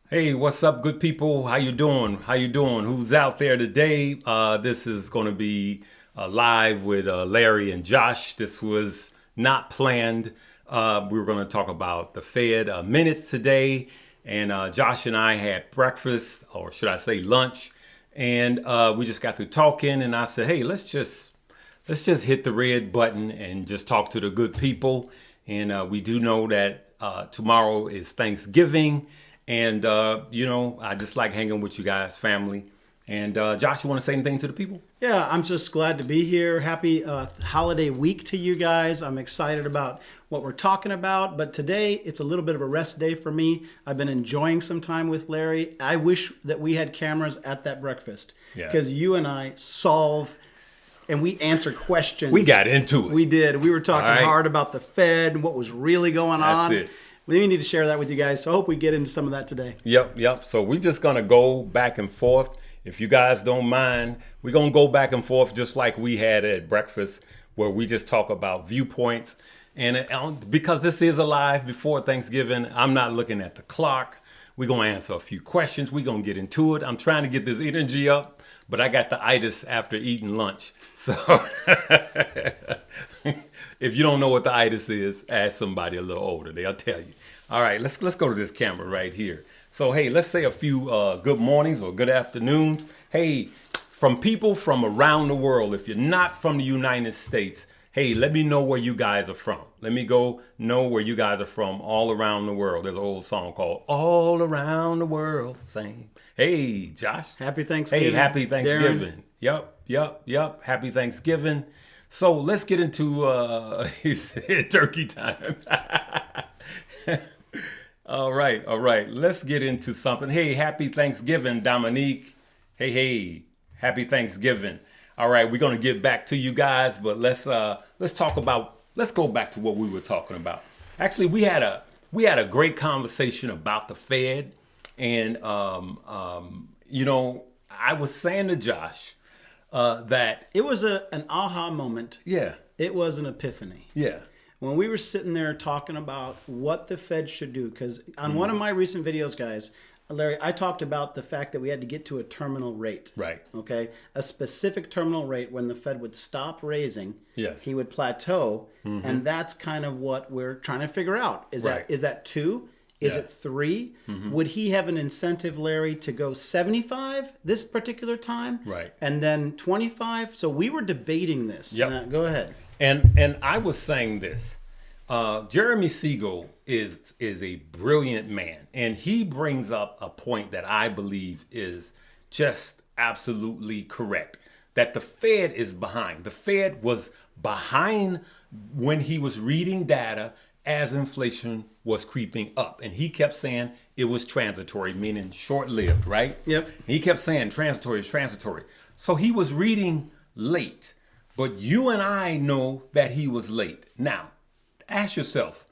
Hey, what's up, good people? How you doing? How you doing? Who's out there today? This is going to be live with Larry and Josh. This was not planned. We were going to talk about the Fed minutes today, and Josh and I had breakfast, or should I say lunch, and we just got through talking, and I said, hey, let's just hit the red button and just talk to the good people. And we do know that tomorrow is Thanksgiving. And, I just like hanging with you guys, family. And Josh, you want to say anything to the people? Yeah, I'm just glad to be here. Happy holiday week to you guys. I'm excited about what we're talking about. But today, it's a little bit of a rest day for me. I've been enjoying some time with Larry. I wish that we had cameras at that breakfast Yeah. because you and I solve and we answer questions. We got into it. We did. We were talking All right. hard about the Fed and what was really going That's on. it. We need to share that with you guys. So I hope we get into some of that today. Yep. So we're just going to go back and forth. If you guys don't mind, we're going to go back and forth just like we had at breakfast, where we just talk about viewpoints. And because this is a live before Thanksgiving, I'm not looking at the clock. We're going to answer a few questions. We're going to get into it. I'm trying to get this energy up, but I got the itis after eating lunch. So if you don't know what the itis is, ask somebody a little older. They'll tell you. All right, let's go to this camera right here. So, hey, let's say a few good mornings or good afternoons. Hey, from people from around the world, if you're not from the United States, hey, let me know where you guys are from. Let me go know where you guys are from all around the world. There's an old song called All Around the World. Same. Hey, Josh. Happy Thanksgiving. Hey, happy Thanksgiving. Darren. Yep. Happy Thanksgiving. So let's get into he said turkey time. All right. Let's get into something. Hey, happy Thanksgiving, Dominique. Hey, happy Thanksgiving. All right, we're gonna get back to you guys, but let's go back to what we were talking about. Actually, we had a great conversation about the Fed, and I was saying to Josh that It was an aha moment. yeah, It was an epiphany. yeah, When we were sitting there talking about what the Fed should do, because on one of my recent videos, guys, Larry, I talked about the fact that we had to get to a terminal rate. right, Okay. A specific terminal rate when the Fed would stop raising, yes, he would plateau. And that's kind of what we're trying to figure out. Right. Is that two? Is Yeah. it 3? Would he have an incentive, Larry, to go 75 this particular time? Right. And then 25? So we were debating this. Yep. Go ahead. And I was saying this. Jeremy Siegel is a brilliant man, and he brings up a point that I believe is just absolutely correct. That the Fed is behind. The Fed was behind when he was reading data as inflation was creeping up, and he kept saying it was transitory, meaning short-lived, right? Yep. He kept saying transitory is transitory. So he was reading late. But you and I know that he was late. Now, ask yourself,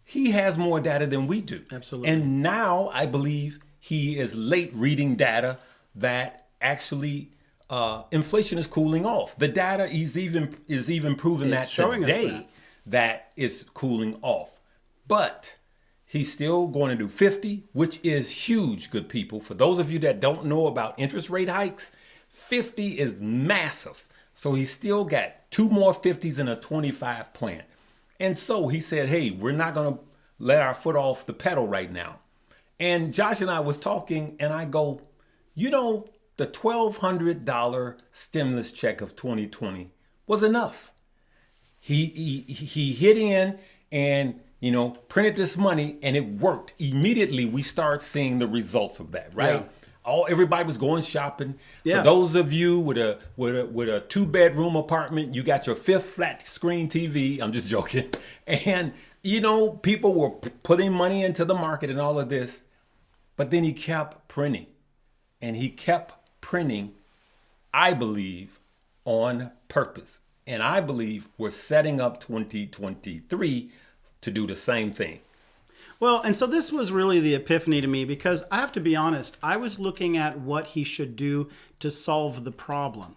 he has more data than we do. Absolutely. And now I believe he is late reading data that actually inflation is cooling off. The data is even proving It's that showing us today that it's cooling off. But he's still going to do 50, which is huge, good people. For those of you that don't know about interest rate hikes, 50 is massive. So he's still got 2 more 50s and a 25 plan. And so he said, hey, we're not going to let our foot off the pedal right now. And Josh and I was talking, and I go, the $1,200 stimulus check of 2020 was enough. He hit in and printed this money, and it worked. Immediately we start seeing the results of that, right? Yeah. Everybody was going shopping. Yeah. For those of you with a 2-bedroom apartment, you got your 5th flat screen TV. I'm just joking. And people were putting money into the market and all of this. But then he kept printing. And he kept printing, I believe, on purpose. And I believe we're setting up 2023 to do the same thing. Well, and so this was really the epiphany to me because I have to be honest, I was looking at what he should do to solve the problem.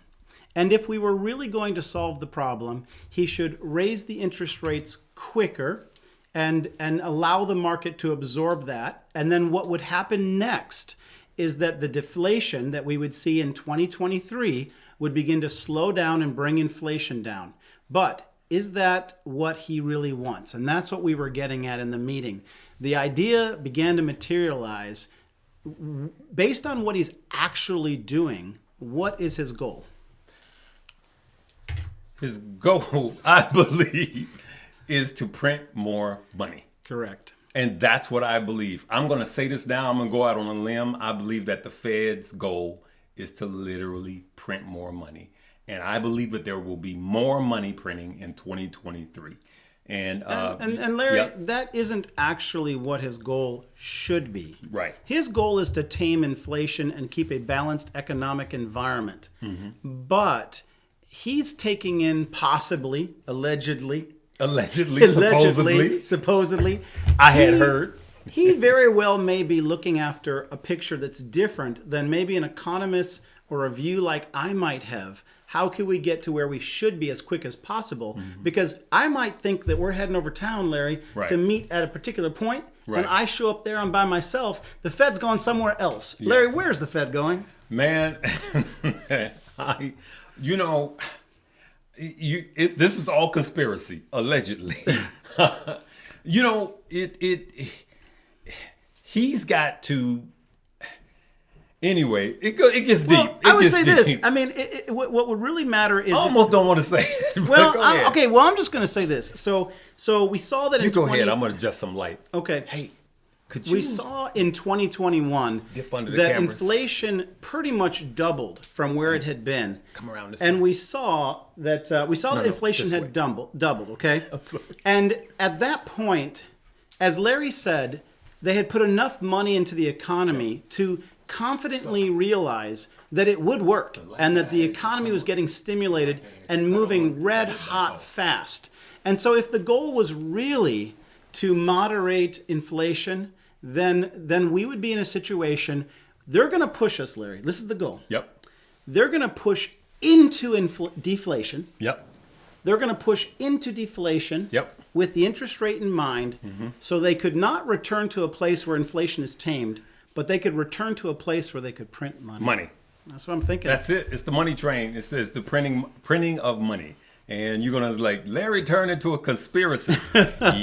And if we were really going to solve the problem, he should raise the interest rates quicker and allow the market to absorb that. And then what would happen next is that the deflation that we would see in 2023 would begin to slow down and bring inflation down. But is that what he really wants? And that's what we were getting at in the meeting. The idea began to materialize based on what he's actually doing. What is his goal? His goal, I believe, is to print more money. Correct. And that's what I believe. I'm going to say this now. I'm going to go out on a limb. I believe that the Fed's goal is to literally print more money. And I believe that there will be more money printing in 2023. And Larry, yep. that isn't actually what his goal should be. Right. His goal is to tame inflation and keep a balanced economic environment. But he's taking in possibly, allegedly, supposedly. I had heard. He very well may be looking after a picture that's different than maybe an economist or a view like I might have. How can we get to where we should be as quick as possible? Because I might think that we're heading over town, Larry, to meet at a particular point, and I show up there, I'm by myself. The Fed's gone somewhere else. Yes. Larry, where's the Fed going? Man, this is all conspiracy, allegedly. He's got to. Anyway, it gets deep. I would say this. I mean, what would really matter is... I almost don't want to say it. Well, I'm just going to say this. So we saw that you go ahead. I'm going to adjust some light. Okay. Hey, could you... We saw in 2021 dip under the that cameras? Inflation pretty much doubled from where it had been. Come around this and way. We saw that inflation had doubled, okay? Absolutely. And at that point, as Larry said, they had put enough money into the economy to confidently realize that it would work and that the economy was getting stimulated and moving red hot fast. And so if the goal was really to moderate inflation, then we would be in a situation, they're going to push us, Larry. This is the goal. Yep. They're going to push into deflation. Yep. They're going to push into deflation. Yep. With the interest rate in mind, so they could not return to a place where inflation is tamed, but they could return to a place where they could print money. That's what I'm thinking. That's it. It's the money train. It's the printing of money. And you're going to Larry turn into a conspiracist.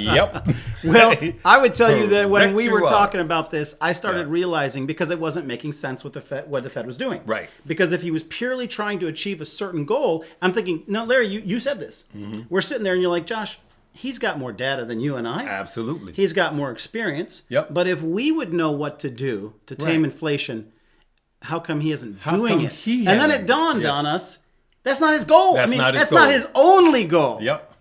Yep. Well, I would tell you that when we were talking about this, I started realizing, because it wasn't making sense what the Fed was doing. Right. Because if he was purely trying to achieve a certain goal, I'm thinking, no, Larry, you said this. We're sitting there and you're like, Josh, he's got more data than you and I. Absolutely. He's got more experience. Yep. But if we would know what to do to tame inflation, how come he isn't doing it? And then it dawned on us, that's not his goal. That's not his only goal. Yep.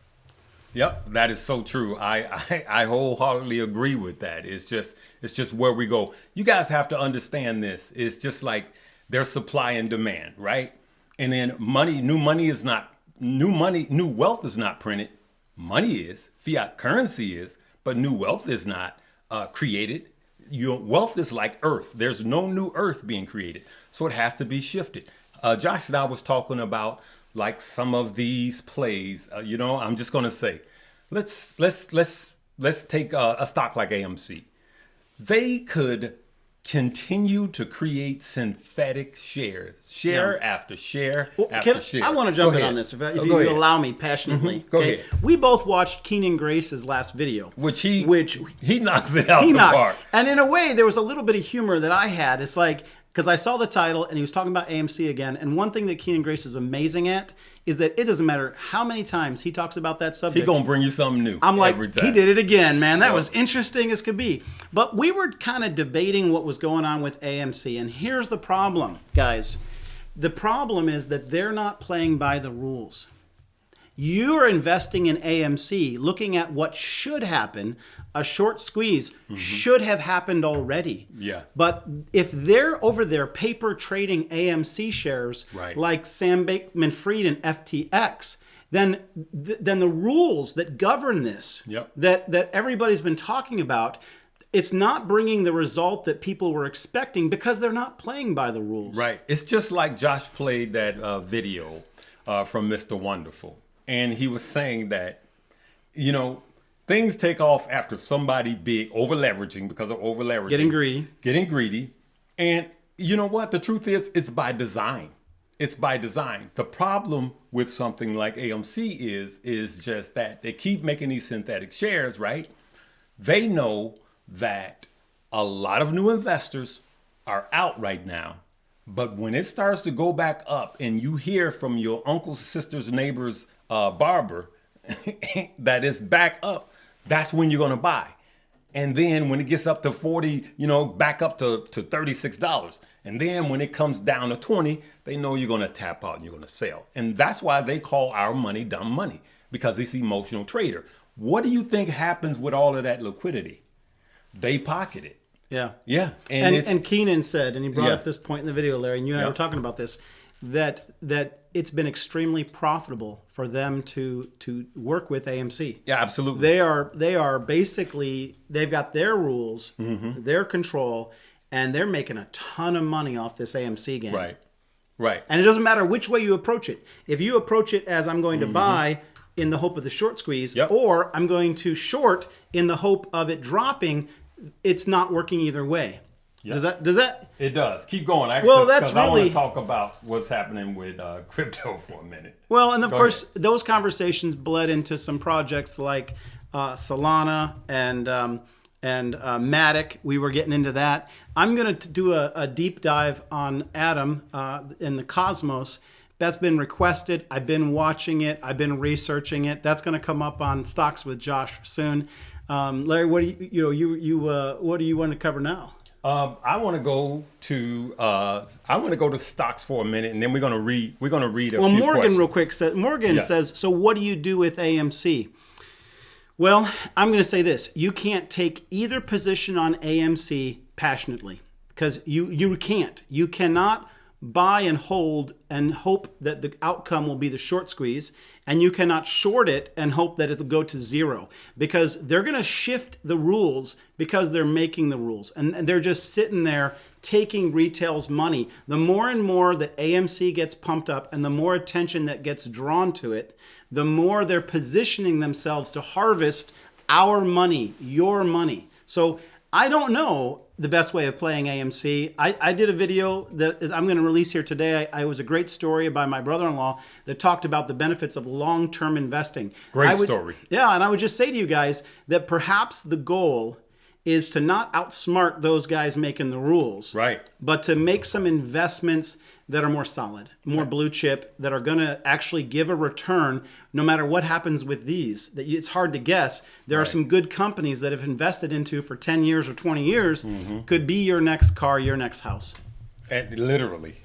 That is so true. I wholeheartedly agree with that. It's just where we go. You guys have to understand this. It's just like there's supply and demand, right? And then new wealth is not printed. Money is, fiat currency is, but new wealth is not created. Your wealth is like earth. There's no new earth being created. So it has to be shifted. Josh and I was talking about like some of these plays. I'm just going to say, let's take a stock like AMC. They could continue to create synthetic shares, after share after share. I want to jump in on this, if you allow me passionately. Go ahead. We both watched Keenan Grace's last video. Which he knocks it out the park. And in a way, there was a little bit of humor that I had. It's like, because I saw the title and he was talking about AMC again. And one thing that Keenan Grace is amazing at is that it doesn't matter how many times he talks about that subject. He's going to bring you something new. I'm like, every time. He did it again, man. That was interesting as could be. But we were kind of debating what was going on with AMC. And here's the problem, guys. The problem is that they're not playing by the rules. You're investing in AMC, looking at what should happen. A short squeeze should have happened already. Yeah. But if they're over there paper trading AMC shares, like Sam Bankman-Fried and FTX, then the rules that govern this, that everybody's been talking about, it's not bringing the result that people were expecting because they're not playing by the rules. Right. It's just like Josh played that video from Mr. Wonderful. And he was saying that, Things take off after somebody big over leveraging because of over leveraging. Getting greedy. And you know what? The truth is, it's by design. It's by design. The problem with something like AMC is just that they keep making these synthetic shares, right? They know that a lot of new investors are out right now. But when it starts to go back up and you hear from your uncle's, sister's, neighbor's barber that it's back up, that's when you're going to buy. And then when it gets up to 40, back up to $36. And then when it comes down to 20, they know you're going to tap out and you're going to sell. And that's why they call our money dumb money, because it's emotional trader. What do you think happens with all of that liquidity? They pocket it. Yeah. Yeah. And Keenan said, and he brought up this point in the video, Larry, and you and I Yeah. were talking about this, that it's been extremely profitable for them to work with AMC. Yeah, absolutely. They are basically, they've got their rules, their control, and they're making a ton of money off this AMC game. Right. And it doesn't matter which way you approach it. If you approach it as I'm going to buy in the hope of the short squeeze, Yep. or I'm going to short in the hope of it dropping, it's not working either way. Yep. Does that? It does. Keep going. I want to talk about what's happening with crypto for a minute. Well, and of Go course, ahead. those conversations bled into some projects like Solana and Matic. We were getting into that. I'm going to do a deep dive on Atom in the Cosmos. That's been requested. I've been watching it. I've been researching it. That's going to come up on Stocks with Josh soon. Larry, what do what do you want to cover now? I want to go to stocks for a minute, and then we're gonna read a few Morgan, questions. real quick, says, so what do you do with AMC? Well, I'm going to say this: you can't take either position on AMC passionately, because you can't. You cannot buy and hold and hope that the outcome will be the short squeeze, and you cannot short it and hope that it'll go to zero, because they're going to shift the rules because they're making the rules, and they're just sitting there taking retail's money. The more and more that AMC gets pumped up and the more attention that gets drawn to it, the more they're positioning themselves to harvest our money, your money. So I don't know the best way of playing AMC. I did a video that I'm going to release here today. It was a great story by my brother-in-law that talked about the benefits of long-term investing. Great story. Yeah, and I would just say to you guys that perhaps the goal is to not outsmart those guys making the rules, Right. but to make some investments that are more solid, more blue chip, that are going to actually give a return no matter what happens with these. That it's hard to guess. There are some good companies that have invested into for 10 years or 20 years could be your next car, your next house. And literally.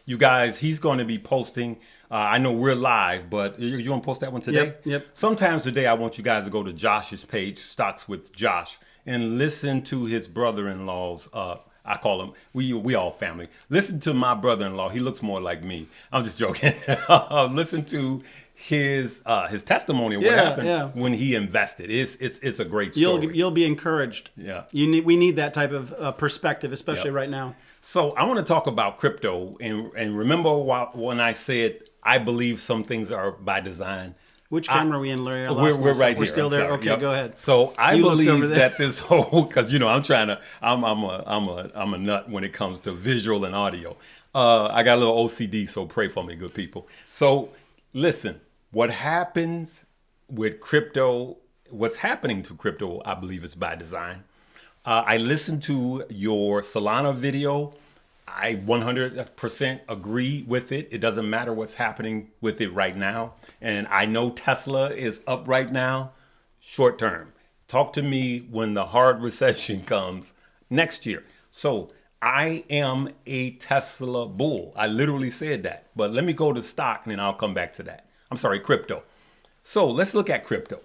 You guys, he's going to be posting. I know we're live, but you're going to post that one today? Yep. Sometimes today I want you guys to go to Josh's page, Stocks with Josh, and listen to his brother-in-law's, I call him, we all family. Listen to my brother-in-law. He looks more like me. I'm just joking. Listen to his testimony of what happened when he invested. It's a great story. You'll be encouraged. Yeah. We need that type of perspective, especially right now. So I want to talk about crypto, and remember when I said I believe some things are by design. Which camera are we in, Larry? We're right here. We're still I'm there. sorry. Okay, Yep. go ahead. So I You looked over believe there. that this whole, because I'm a nut when it comes to visual and audio. I got a little OCD, so pray for me, good people. So listen, what happens with crypto? What's happening to crypto? I believe is by design. I listened to your Solana video. I 100% agree with it. It doesn't matter what's happening with it right now. And I know Tesla is up right now, short term. Talk to me when the hard recession comes next year. So I am a Tesla bull. I literally said that. But let me go to stock and then I'll come back to that. I'm sorry, crypto. So let's look at crypto.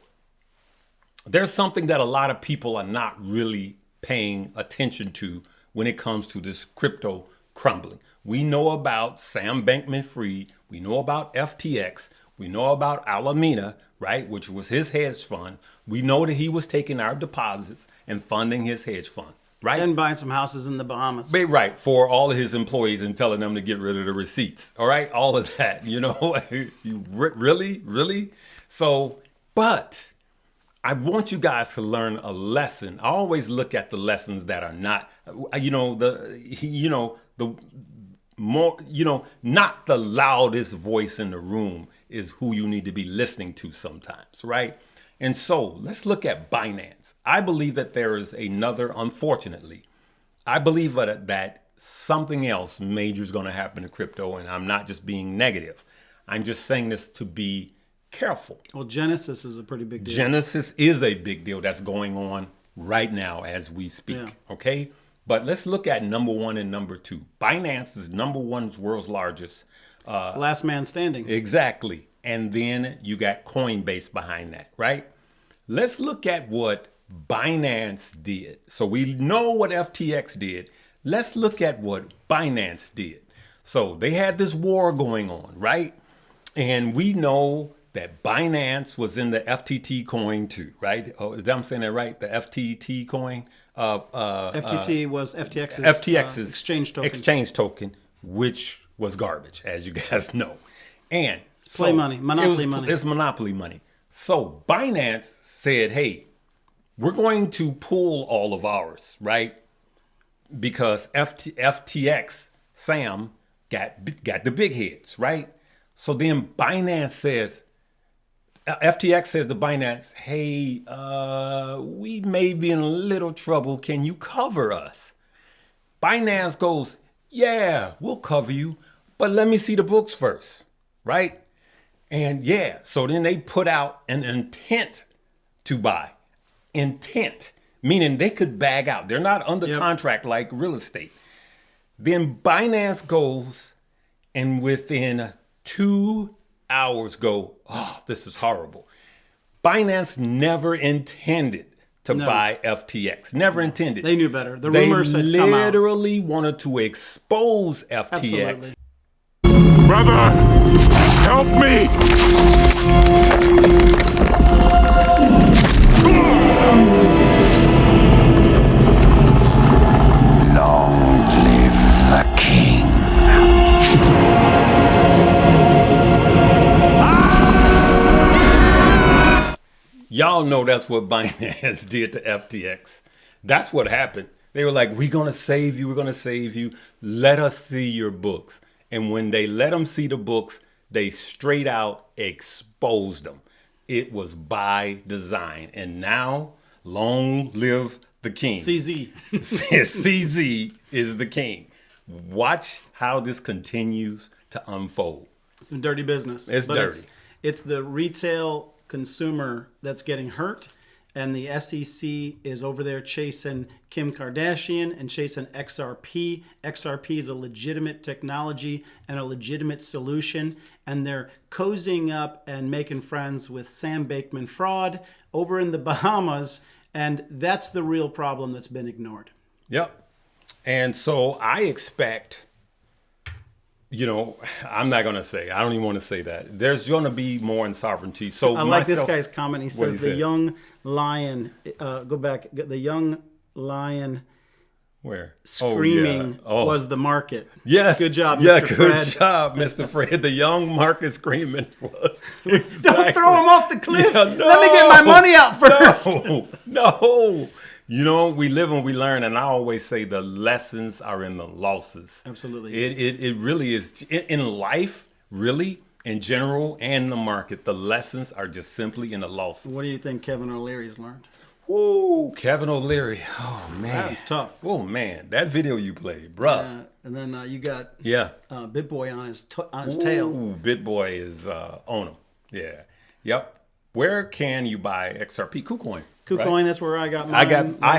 There's something that a lot of people are not really paying attention to when it comes to this crypto crumbling. We know about Sam Bankman-Fried. We know about FTX. We know about Alameda, right, which was his hedge fund. We know that he was taking our deposits and funding his hedge fund, right? And buying some houses in the Bahamas. Right, for all of his employees and telling them to get rid of the receipts. All right, all of that, you really? So But I want you guys to learn a lesson. I always look at the lessons that are not, the more, not the loudest voice in the room is who you need to be listening to sometimes, right? And so let's look at Binance. I believe that there is unfortunately, I believe that something else major is going to happen to crypto. And I'm not just being negative. I'm just saying this to be careful. Well, Genesis is a pretty big deal. Genesis is a big deal that's going on right now as we speak. Yeah. Okay. But let's look at number one and number two. Binance is number one, world's largest. Last man standing. Exactly. And then you got Coinbase behind that, right? Let's look at what Binance did. So we know what FTX did. Let's look at what Binance did. So they had this war going on, right? And we know that Binance was in the FTT coin too, right? Oh, I'm saying that right? The FTT coin. FTT was FTX's exchange token, which was garbage, as you guys know. And monopoly money. It's monopoly money. So Binance said, hey, we're going to pull all of ours, right? Because FTX, Sam, got the big heads, right? So then Binance says, FTX says to Binance, hey, we may be in a little trouble. Can you cover us? Binance goes, yeah, we'll cover you, but let me see the books first, right? And yeah, so then they put out an intent to buy. Intent, meaning they could bag out. They're not under contract like real estate. Then Binance goes and within 2 hours go, oh, this is horrible. Binance never intended to buy FTX. Never intended. They knew better. The rumors had come out. They literally wanted to expose FTX. Absolutely. Brother, help me! Long live the king. Y'all know that's what Binance did to FTX. That's what happened. They were like, we're going to save you. We're going to save you. Let us see your books. And when they let them see the books, they straight out exposed them. It was by design. And now, long live the king. CZ. CZ is the king. Watch how this continues to unfold. Some dirty business. It's dirty. It's the retail consumer that's getting hurt, and the SEC is over there chasing Kim Kardashian and chasing XRP. XRP is a legitimate technology and a legitimate solution, and they're cozying up and making friends with Sam Bankman-Fried over in the Bahamas, and that's the real problem that's been ignored. Yep. And so I expect, I'm not going to say, I don't even want to say that. There's going to be more in sovereignty. So I like this guy's comment. He says the young lion, go back, the young lion where screaming was the market. Yes. Good job, yeah, Mr. good Fred. job, Mr. Fred. The young market screaming was. Exactly. Don't throw him off the cliff. Yeah, Let me get my money out first. No. We live and we learn, and I always say the lessons are in the losses. Absolutely. It really is. In life, really, in general, and the market, the lessons are just simply in the losses. What do you think Kevin O'Leary's learned? Whoa, Kevin O'Leary. Oh, man. That's tough. Oh, man. That video you played, bruh. And then you got BitBoy on his tail. Ooh, BitBoy is on him. Yeah. Yep. Where can you buy XRP? KuCoin. KuCoin, right? That's where I got mine. I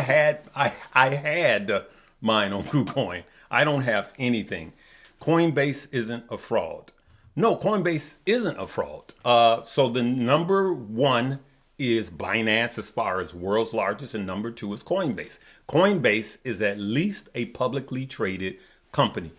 had mine on KuCoin. I don't have anything. Coinbase isn't a fraud. No, Coinbase isn't a fraud. So the number one is Binance as far as world's largest, and number two is Coinbase. Coinbase is at least a publicly traded company.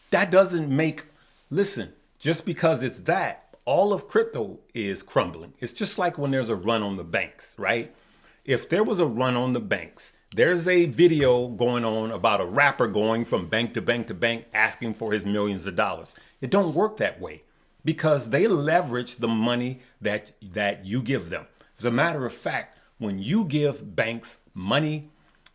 That doesn't make, listen, just because it's that, all of crypto is crumbling. It's just like when there's a run on the banks, right? If there was a run on the banks, there's a video going on about a rapper going from bank to bank to bank asking for his millions of dollars. It don't work that way because they leverage the money that you give them. As a matter of fact, when you give banks money,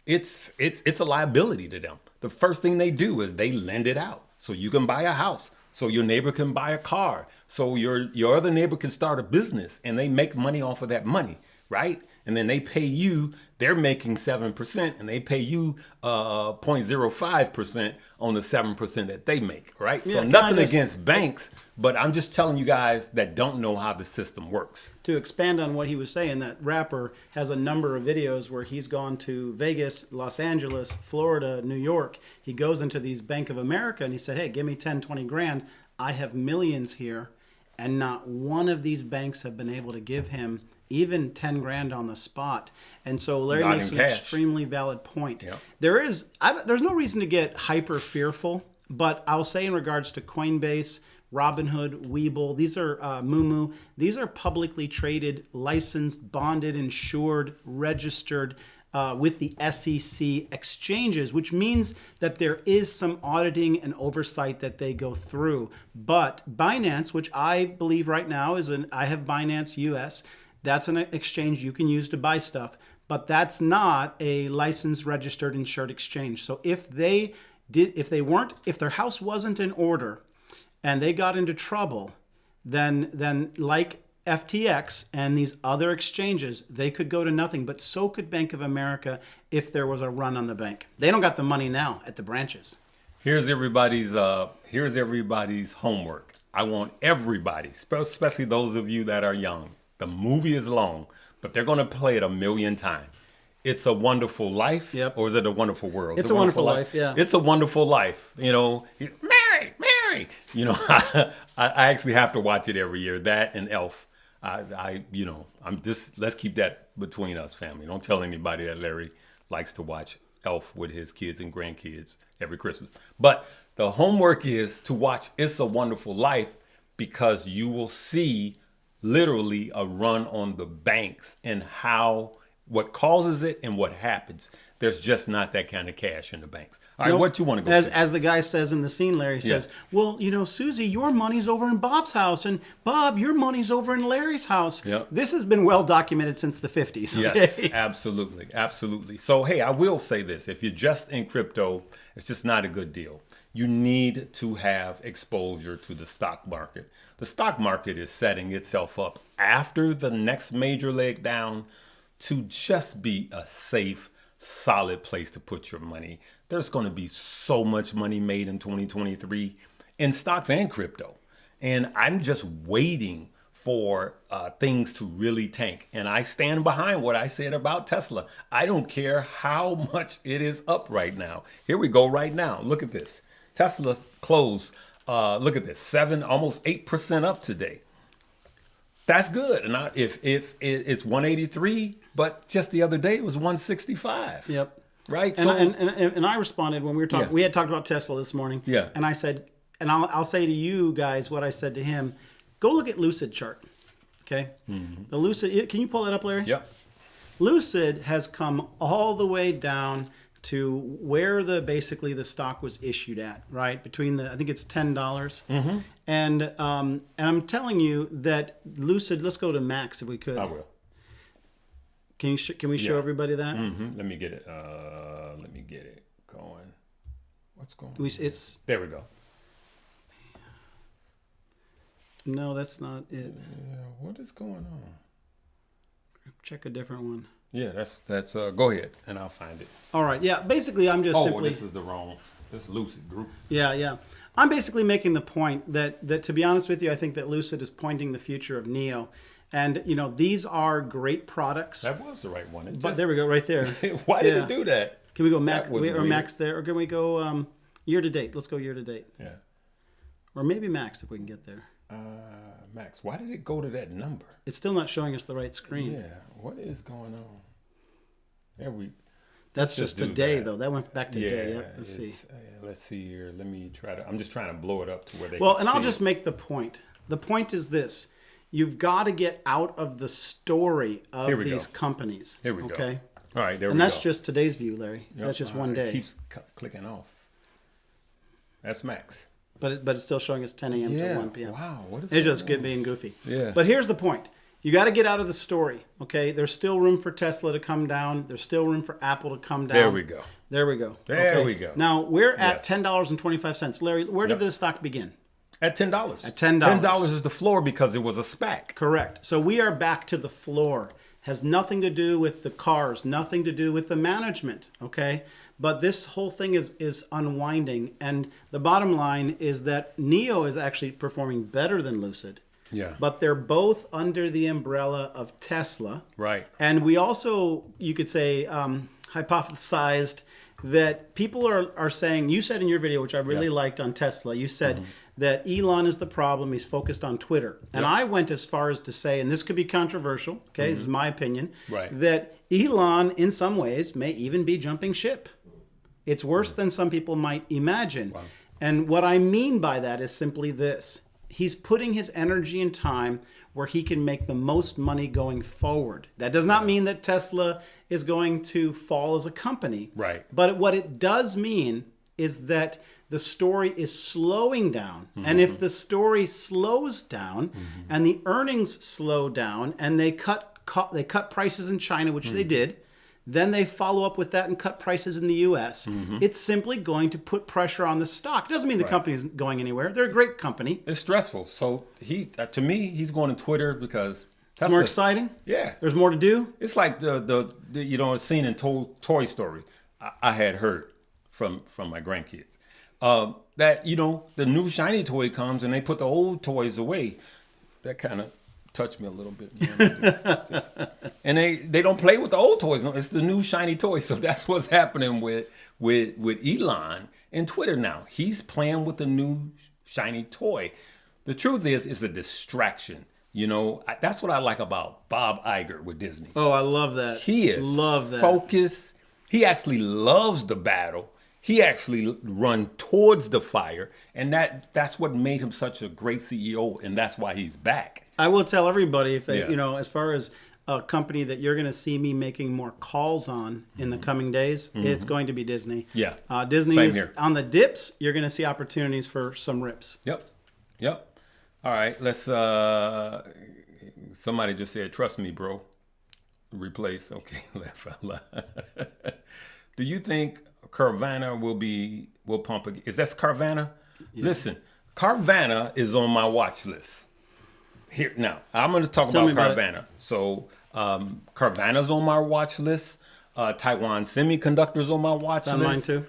it's a liability to them. The first thing they do is they lend it out so you can buy a house, so your neighbor can buy a car, so your other neighbor can start a business, and they make money off of that money, right? And then they pay you, they're making 7%, and they pay you 0.05% on the 7% that they make, right? Yeah, so can nothing I just- against banks, but I'm just telling you guys that don't know how the system works. To expand on what he was saying, that rapper has a number of videos where he's gone to Vegas, Los Angeles, Florida, New York. He goes into these Bank of America and he said, hey, give me 10, 20 grand. I have millions here. And not one of these banks have been able to give him even 10 grand on the spot. And so Larry Not makes in an cash. extremely valid point. Yeah. There's no reason to get hyper fearful, but I'll say in regards to Coinbase, Robinhood, Webull, these are Moomoo. These are publicly traded, licensed, bonded, insured, registered with the SEC exchanges, which means that there is some auditing and oversight that they go through. But Binance, which I believe right now I have Binance US. That's an exchange you can use to buy stuff, but that's not a licensed, registered, insured exchange. So if their house wasn't in order and they got into trouble, then like FTX and these other exchanges, they could go to nothing, but so could Bank of America if there was a run on the bank. They don't got the money now at the branches. Here's everybody's homework. I want everybody, especially those of you that are young. The movie is long, but they're going to play it 1,000,000 times. It's a Wonderful Life, Yep. or is it A Wonderful World? It's A Wonderful Life, yeah. It's A Wonderful Life. You know, Mary. You know, I actually have to watch it every year. That and Elf. Let's keep that between us, family. Don't tell anybody that Larry likes to watch Elf with his kids and grandkids every Christmas. But the homework is to watch It's a Wonderful Life, because you will see literally a run on the banks and what causes it and what happens. There's just not that kind of cash in the banks. All right, what you want to go to? As the guy says in the scene, Larry says, well, Susie, your money's over in Bob's house, and Bob, your money's over in Larry's house. Yep. This has been well documented since the 50s. Okay? Yes, absolutely. So, hey, I will say this. If you're just in crypto, it's just not a good deal. You need to have exposure to the stock market. The stock market is setting itself up after the next major leg down to just be a safe, solid place to put your money. There's going to be so much money made in 2023 in stocks and crypto. And I'm just waiting for things to really tank. And I stand behind what I said about Tesla. I don't care how much it is up right now. Here we go right now. Look at this. Tesla closed, look at this, almost 8% up today. That's good. And if it's 183, but just the other day it was 165. Yep. Right. And I responded when we were talking. Yeah. We had talked about Tesla this morning. Yeah. And I said, and I'll say to you guys what I said to him. Go look at Lucid chart. Okay. Mm-hmm. The Lucid. Can you pull that up, Larry? Yep. Lucid has come all the way down to where basically the stock was issued at, right? Between I think it's $10. Mm-hmm. And I'm telling you that Lucid. Let's go to Max if we could. I will. Can we show everybody that? Mm-hmm. Let me get it. Going. What's going on? There we go. No, that's not it. Yeah, what is going on? Check a different one. Yeah, that's go ahead and I'll find it. All right. Yeah, basically I'm just simply this is this Lucid Group. Yeah. I'm basically making the point that to be honest with you, I think that Lucid is pointing the future of Neo. And these are great products. That was the right one. But there we go, right there. Why did it do that? Can we go Max or Max there, or can we go year to date? Let's go year to date. Yeah. Or maybe Max if we can get there. Max, why did it go to that number? It's still not showing us the right screen. Yeah, what is going on? That's just today, though. That went back to day. Yep. Let's see. Let's see here. Let me try to. I'm just trying to blow it up to where they. Well, can and I'll see just it. make the point. The point is this: you've got to get out of the story of these companies. Here we go. Okay. All right. There we go. And that's just today's view, Larry. Yep. That's just one day. It keeps clicking off. That's Max. But it's still showing us 10 a.m. to 1 p.m. Wow. What is It's just being goofy. Yeah. But here's the point. You got to get out of the story, okay? There's still room for Tesla to come down. There's still room for Apple to come down. There we go. There we go. There we go. Now, we're at $10.25. Larry, where did the stock begin? At $10. At $10. $10 is the floor because it was a SPAC. Correct. So we are back to the floor. Has nothing to do with the cars, nothing to do with the management, okay? But this whole thing is unwinding. And the bottom line is that NIO is actually performing better than Lucid. Yeah. But they're both under the umbrella of Tesla. Right. And we also, you could say, hypothesized that people are saying, you said in your video, which I really liked on Tesla, you said that Elon is the problem. He's focused on Twitter. And I went as far as to say, and this could be controversial, okay, this is my opinion, that Elon, in some ways, may even be jumping ship. It's worse than some people might imagine. Wow. And what I mean by that is simply this. He's putting his energy and time where he can make the most money going forward. That does not mean that Tesla is going to fall as a company. Right. But what it does mean is that the story is slowing down. And if the story slows down and the earnings slow down and they cut prices in China, which they did, then they follow up with that and cut prices in the U.S. It's simply going to put pressure on the stock. It doesn't mean the company isn't going anywhere. They're a great company. It's stressful. So to me, he's going to Twitter because it's more exciting. Yeah, there's more to do. It's like the scene in Toy Story. I had heard from my grandkids that the new shiny toy comes and they put the old toys away. That kind of touched me a little bit. And they don't play with the old toys. No, it's the new shiny toys. So that's what's happening with Elon and Twitter now. He's playing with the new shiny toy. The truth is, it's a distraction. That's what I like about Bob Iger with Disney. Oh, I love that. He is focused. He actually loves the battle. He actually run towards the fire. And that's what made him such a great CEO. And that's why he's back. I will tell everybody if they, as far as a company that you're going to see me making more calls on in the coming days, it's going to be Disney. Yeah. Disney Same is here. On the dips. You're going to see opportunities for some rips. Yep. All right. Let's, somebody just said, trust me, bro. Replace. Okay. Do you think Carvana will pump again? Is that Carvana? Yeah. Listen, Carvana is on my watch list. Here now, I'm going to talk about Carvana. So Carvana's on my watch list. Taiwan Semiconductor's on my watch list. Mine too.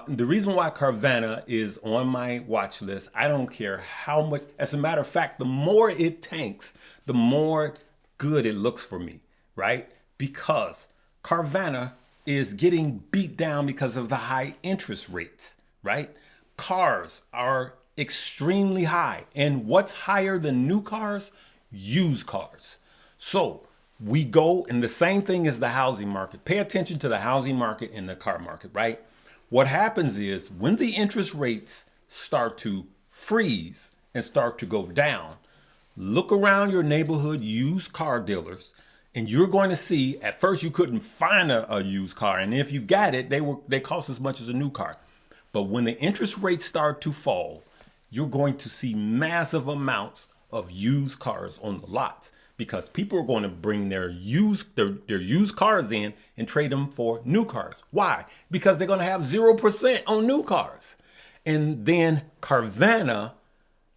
The reason why Carvana is on my watch list, I don't care how much. As a matter of fact, the more it tanks, the more good it looks for me, right? Because Carvana is getting beat down because of the high interest rates, right? Cars are extremely high. And what's higher than new cars? Used cars. So we go, and the same thing as the housing market. Pay attention to the housing market and the car market, right? What happens is when the interest rates start to freeze and start to go down, look around your neighborhood used car dealers, and you're going to see, at first you couldn't find a used car. And if you got it, they cost as much as a new car. But when the interest rates start to fall, you're going to see massive amounts of used cars on the lots because people are going to bring their used cars in and trade them for new cars. Why? Because they're going to have 0% on new cars. And then Carvana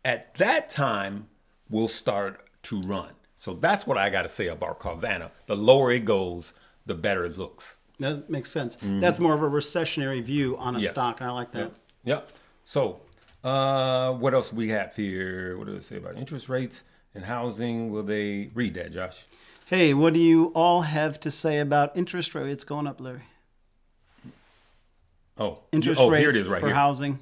at that time will start to run. So that's what I got to say about Carvana. The lower it goes, the better it looks. That makes sense. That's more of a recessionary view on a stock. I like that. Yep. So what else we have here? What do they say about interest rates and housing? Will they read that, Josh? Hey, what do you all have to say about interest rates going up, Larry? Interest rates here it is right for here. Housing.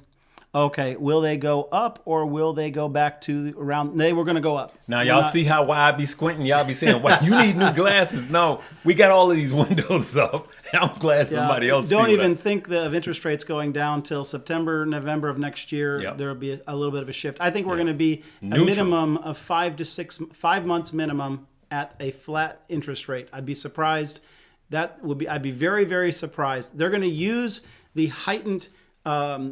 Okay, will they go up or will they go back to around? They were going to go up. Now, y'all see how why I be squinting? Y'all be saying, well, you need new glasses. No, we got all of these windows up. I'm glad somebody else Don't even think of interest rates going down till September, November of next year. Yep. There will be a little bit of a shift. I think we're going to be Neutral. a minimum of 5 months minimum at a flat interest rate. I'd be surprised. I'd be very, very surprised. They're going to use the heightened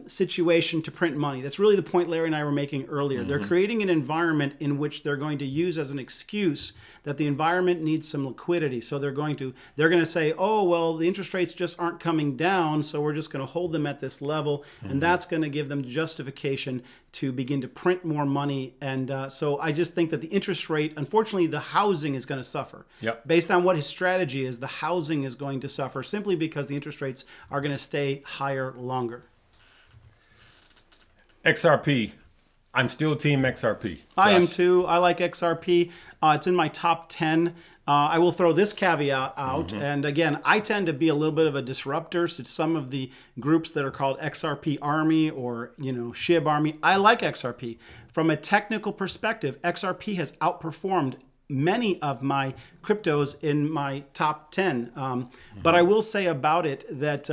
situation to print money. That's really the point Larry and I were making earlier. They're creating an environment in which they're going to use as an excuse that the environment needs some liquidity. So they're going to say, oh, well, the interest rates just aren't coming down, so we're just going to hold them at this level. And that's going to give them justification to begin to print more money. And so I just think that the interest rate, unfortunately, the housing is going to suffer. Yep. Based on what his strategy is, the housing is going to suffer simply because the interest rates are going to stay higher longer. XRP. I'm still team XRP. I am Josh. too. I like XRP. It's in my top 10. I will throw this caveat out. And again, I tend to be a little bit of a disruptor to some of the groups that are called XRP Army or, SHIB Army. I like XRP. From a technical perspective, XRP has outperformed many of my cryptos in my top 10. But I will say about it that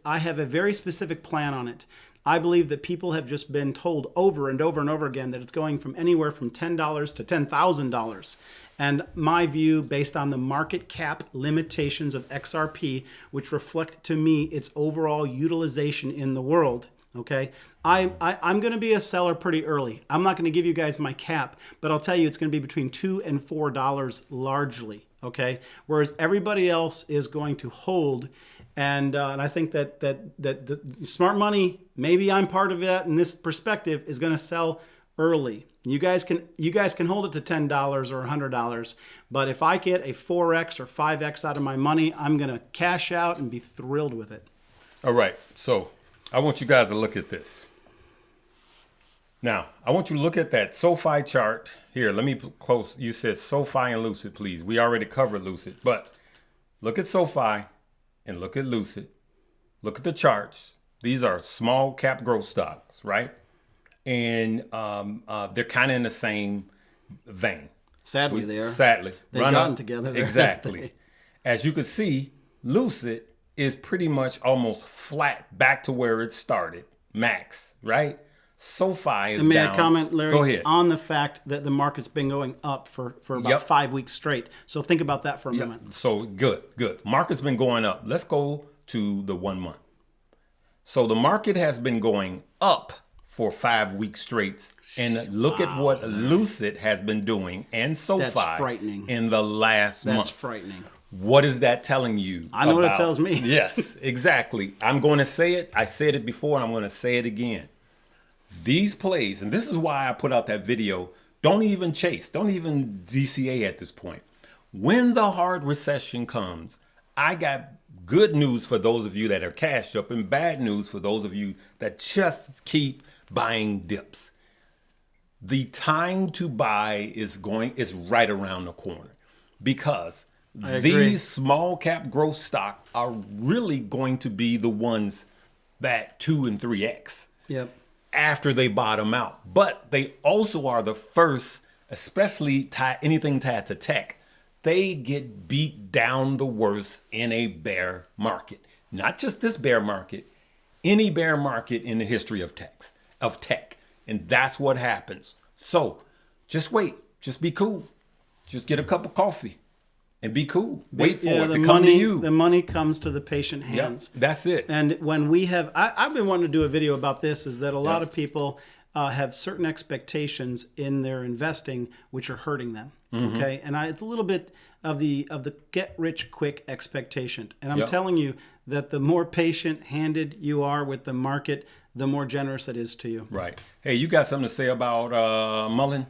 I have a very specific plan on it. I believe that people have just been told over and over and over again that it's going from anywhere from $10 to $10,000. And my view, based on the market cap limitations of XRP, which reflect to me its overall utilization in the world, okay, I'm going to be a seller pretty early. I'm not going to give you guys my cap, but I'll tell you it's going to be between $2 and $4 largely, okay? Whereas everybody else is going to hold. And I think that the smart money, maybe I'm part of that in this perspective, is going to sell early. You guys can hold it to $10 or $100, but if I get a 4x or 5x out of my money, I'm going to cash out and be thrilled with it. All right. So I want you guys to look at this. Now, I want you to look at that SoFi chart. Here, let me close. You said SoFi and Lucid, please. We already covered Lucid, but look at SoFi. And look at Lucid. Look at the charts. These are small cap growth stocks, right? And they're kind of in the same vein. Sadly, they are. Sadly. They've gotten together. Exactly. As you can see, Lucid is pretty much almost flat back to where it started, max, right? SoFi is and may down. I comment, Larry, Go ahead. on the fact that the market's been going up for about 5 weeks straight. So think about that for a moment. So good. Market's been going up. Let's go to the 1 month. So the market has been going up for 5 weeks straight. And look at what Lucid has been doing and SoFi That's frightening. in the last month. That's frightening. What is that telling you? I know what it tells me. Yes, exactly. I'm going to say it. I said it before and I'm going to say it again. These plays, and this is why I put out that video, don't even chase, don't even DCA at this point. When the hard recession comes, I got good news for those of you that are cashed up and bad news for those of you that just keep buying dips. The time to buy is right around the corner because these small cap growth stock are really going to be the ones that 2 and 3x. Yep. After they bottom out. But they also are the first, especially anything tied to tech, they get beat down the worst in a bear market. Not just this bear market, any bear market in the history of tech. And that's what happens. So just wait. Just be cool. Just get a cup of coffee and be cool. Wait for it to come to you. The money comes to the patient hands. Yep, that's it. And when we have, I've been wanting to do a video about this, is that a lot of people have certain expectations in their investing, which are hurting them. Okay. And it's a little bit of the get rich quick expectation. And I'm telling you that the more patient handed you are with the market, the more generous it is to you. Right. Hey, you got something to say about Mullen?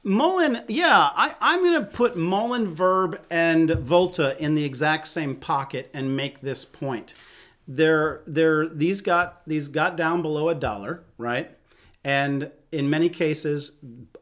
Mullen, yeah, I'm going to put Mullen, Verb, and Volta in the exact same pocket and make this point. These got down below $1, right? And in many cases,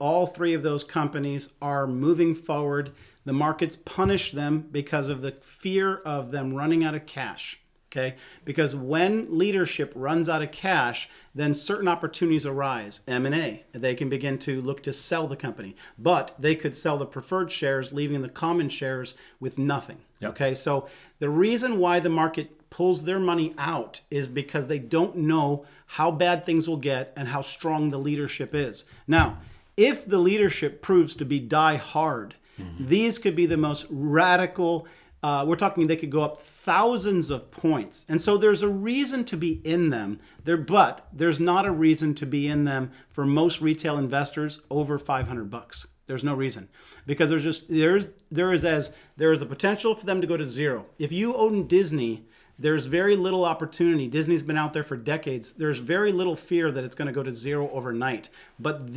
all three of those companies are moving forward. The markets punish them because of the fear of them running out of cash. Okay, because when leadership runs out of cash, then certain opportunities arise. M&A, they can begin to look to sell the company, but they could sell the preferred shares, leaving the common shares with nothing. Yep. Okay, so the reason why the market pulls their money out is because they don't know how bad things will get and how strong the leadership is. Now, if the leadership proves to be die hard, these could be the most radical We're talking they could go up thousands of points. And so there's a reason to be in them there, but there's not a reason to be in them for most retail investors over $500. There's no reason, because there is a potential for them to go to zero. If you own Disney, there's very little opportunity. Disney's been out there for decades. There's very little fear that it's going to go to zero overnight. But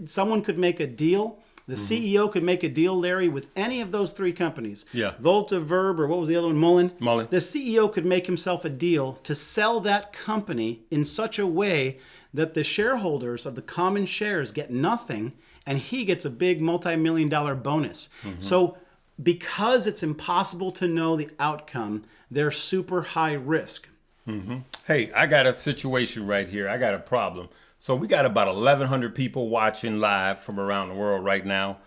someone could make a deal. The CEO could make a deal, Larry, with any of those three companies. Yeah. Volta, Verb, or what was the other one? Mullen. The CEO could make himself a deal to sell that company in such a way that the shareholders of the common shares get nothing, and he gets a big multi-million-dollar bonus. So because it's impossible to know the outcome, they're super high risk. Hey, I got a situation right here. I got a problem. So we got about 1,100 people watching live from around the world right now.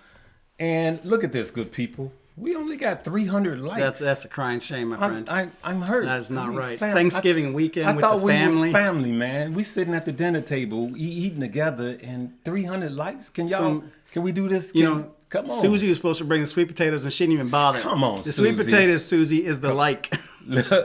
And look at this, good people. We only got 300 likes. That's a crying shame, my friend. I'm hurt. That's not right. Thanksgiving weekend with the family. I thought we was family, man. We sitting at the dinner table, eating together, and 300 likes. Can we do this? Come on. Susie was supposed to bring the sweet potatoes, and she didn't even bother. Come on, the Susie. sweet potatoes, Susie, is the like.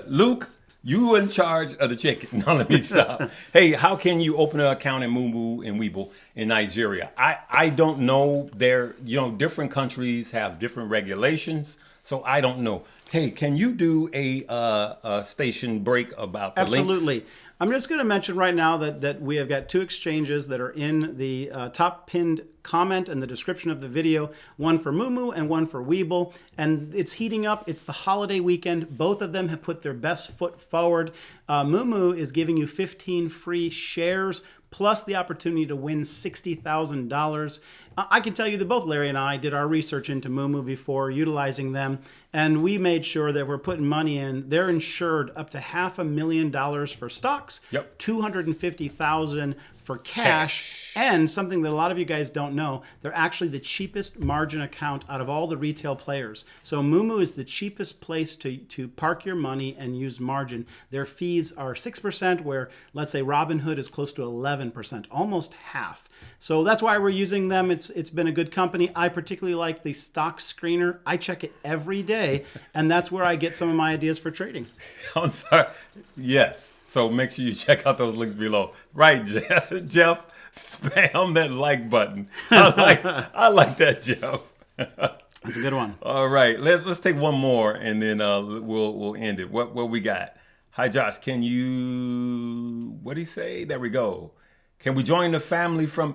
Luke, you in charge of the chicken. Now let me stop. Hey, how can you open an account in Mumu and Weeble in Nigeria? I don't know. Different countries have different regulations, so I don't know. Hey, can you do a station break about the links? Absolutely. I'm just going to mention right now that we have got two exchanges that are in the top pinned comment and the description of the video, one for Mumu and one for Weeble. And it's heating up. It's the holiday weekend. Both of them have put their best foot forward. Mumu is giving you 15 free shares, plus the opportunity to win $60,000. I can tell you that both Larry and I did our research into Mumu before utilizing them, and we made sure that we're putting money in. They're insured up to $500,000 for stocks, Yep. $250,000 for cash, and something that a lot of you guys don't know, they're actually the cheapest margin account out of all the retail players. So Mumu is the cheapest place to park your money and use margin. Their fees are 6%, where let's say Robinhood is close to 11%, almost half. So that's why we're using them. It's been a good company. I particularly like the stock screener. I check it every day, and that's where I get some of my ideas for trading. I'm sorry. Yes. So make sure you check out those links below. Right, Jeff? Jeff, spam that like button. I like that, Jeff. That's a good one. All right, let's take one more, and then we'll end it. What we got? Hi, Josh. Can you? What do you say? There we go. Can we join the family from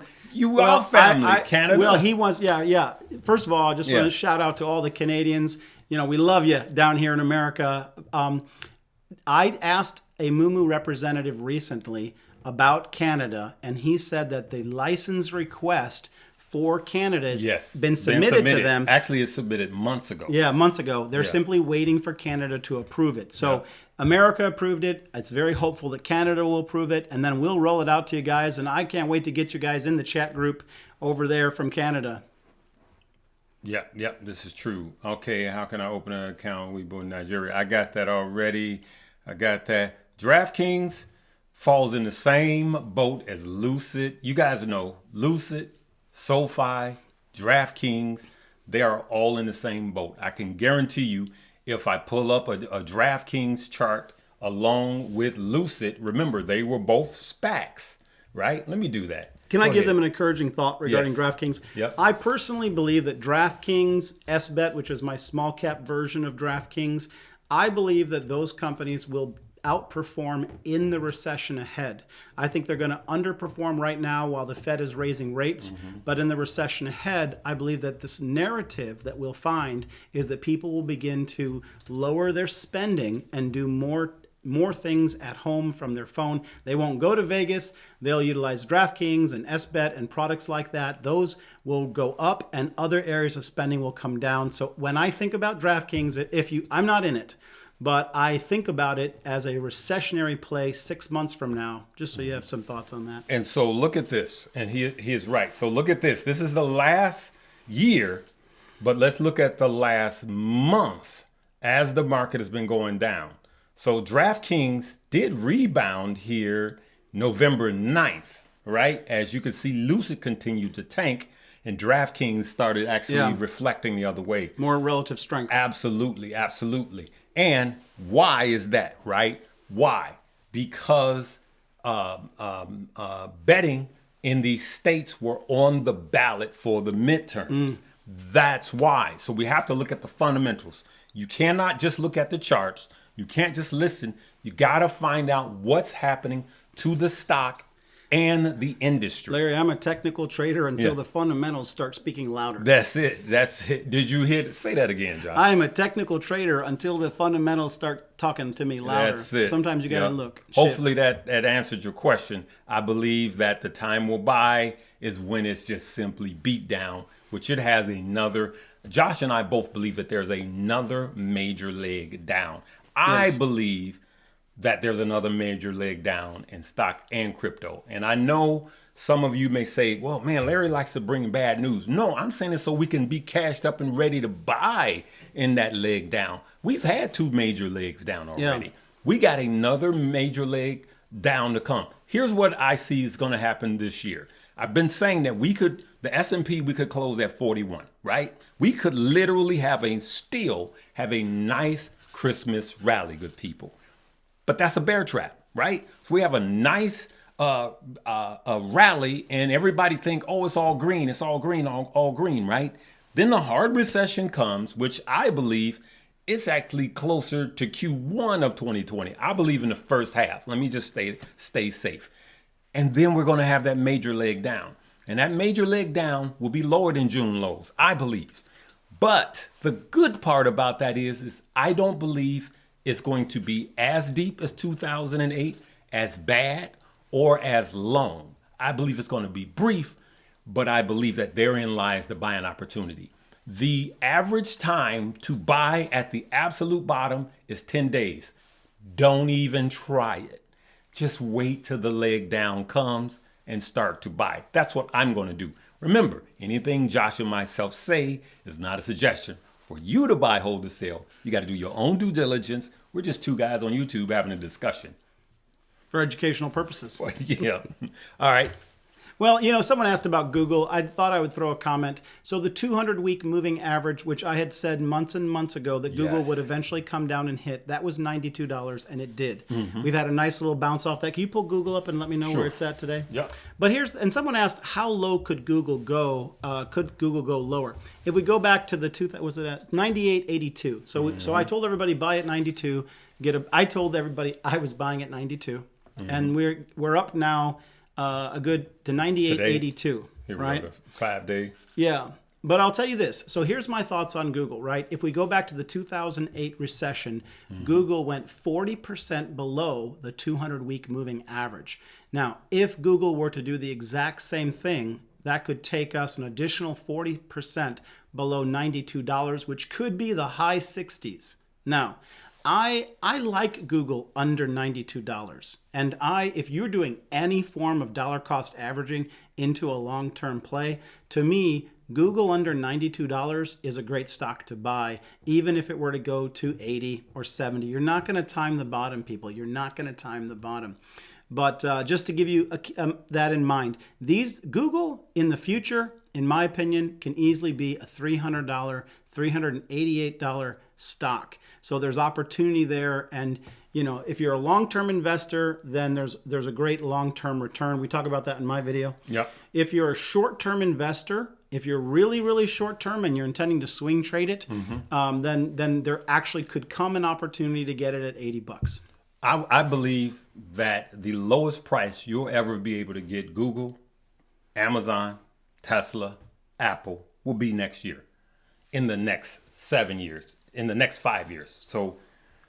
our family, Canada? Well, he wants. Yeah. First of all, I just want to shout out to all the Canadians. We love you down here in America. I asked a Mumu representative recently about Canada, and he said that the license request for Canada has been submitted to them. Actually, it's submitted months ago. Yeah, months ago. They're simply waiting for Canada to approve it. So America approved it. It's very hopeful that Canada will approve it, and then we'll roll it out to you guys. And I can't wait to get you guys in the chat group over there from Canada. Yeah, this is true. Okay, how can I open an account in Weeble in Nigeria? I got that already. I got that. DraftKings falls in the same boat as Lucid. You guys know Lucid, SoFi, DraftKings, they are all in the same boat. I can guarantee you, if I pull up a DraftKings chart along with Lucid, remember, they were both SPACs, right? Let me do that. Can I give them an encouraging thought regarding DraftKings? Yep. I personally believe that DraftKings, SBET, which is my small cap version of DraftKings, I believe that those companies will outperform in the recession ahead. I think they're going to underperform right now while the Fed is raising rates. But in the recession ahead, I believe that this narrative that we'll find is that people will begin to lower their spending and do more things at home from their phone. They won't go to Vegas. They'll utilize DraftKings and SBET and products like that. Those will go up, and other areas of spending will come down. So when I think about DraftKings, I'm not in it, but I think about it as a recessionary play 6 months from now, just so you have some thoughts on that. And so look at this, and he is right. So look at this. This is the last year, but let's look at the last month as the market has been going down. So DraftKings did rebound here November 9th, right? As you can see, Lucid continued to tank. and DraftKings started actually Yeah. reflecting the other way. More relative strength. Absolutely, absolutely. And why is that, right? Why? Because betting in these states were on the ballot for the midterms. That's why. So we have to look at the fundamentals. You cannot just look at the charts. You can't just listen. You got to find out what's happening to the stock and the industry. Larry, I'm a technical trader until Yeah. the fundamentals start speaking louder. That's it. That's it. Did you hear? Say that again, John. I am a technical trader until the fundamentals start talking to me louder. That's it. Sometimes you got to Yep. look. shift. Hopefully that answered your question. I believe that the time will buy is when it's just simply beat down, which it has another. Josh and I both believe that there's another major leg down. I Yes. believe that there's another major leg down in stock and crypto. And I know some of you may say, well, man, Larry likes to bring bad news. No, I'm saying it so we can be cashed up and ready to buy in that leg down. We've had 2 major legs down already. Yeah. We got another major leg down to come. Here's what I see is going to happen this year. I've been saying that the S&P, we could close at 41, right? We could literally still have a nice Christmas rally, good people. But that's a bear trap, right? So we have a nice rally and everybody think, oh, it's all green, all green, right? Then the hard recession comes, which I believe it's actually closer to Q1 of 2020. I believe in the first half. Let me just stay safe. And then we're going to have that major leg down. And that major leg down will be lower than June lows, I believe. But the good part about that is I don't believe it's going to be as deep as 2008, as bad, or as long. I believe it's going to be brief, but I believe that therein lies the buying opportunity. The average time to buy at the absolute bottom is 10 days. Don't even try it. Just wait till the leg down comes and start to buy. That's what I'm going to do. Remember, anything Josh and myself say is not a suggestion. For you to buy, hold, or sell, you got to do your own due diligence. We're just 2 guys on YouTube having a discussion. For educational purposes. Yeah. All right. Well, someone asked about Google. I thought I would throw a comment. So the 200-week moving average, which I had said months and months ago that Google Yes. would eventually come down and hit, that was $92, and it did. Mm-hmm. We've had a nice little bounce off that. Can you pull Google up and let me know where it's at today? Yeah. But and someone asked, how low could Google go? Could Google go lower? If we go back to was it at 98.82? So I told everybody buy at 92. I told everybody I was buying at 92, and we're up now. A good to 98.82, right? 5 day. Yeah. But I'll tell you this. So here's my thoughts on Google, right? If we go back to the 2008 recession, Google went 40% below the 200-week moving average. Now, if Google were to do the exact same thing, that could take us an additional 40% below $92, which could be the high 60s. Now, I like Google under $92. And if you're doing any form of dollar cost averaging into a long-term play, to me, Google under $92 is a great stock to buy, even if it were to go to 80 or 70. You're not going to time the bottom, people. You're not going to time the bottom. But just to give you that in mind, Google in the future, in my opinion, can easily be a $300, $388 stock. So there's opportunity there. And, if you're a long-term investor, then there's a great long-term return. We talk about that in my video. Yep. If you're a short-term investor, if you're really, really short-term and you're intending to swing trade it, then there actually could come an opportunity to get it at $80. I believe that the lowest price you'll ever be able to get Google, Amazon, Tesla, Apple will be next year, in the next 7 years, in the next 5 years. So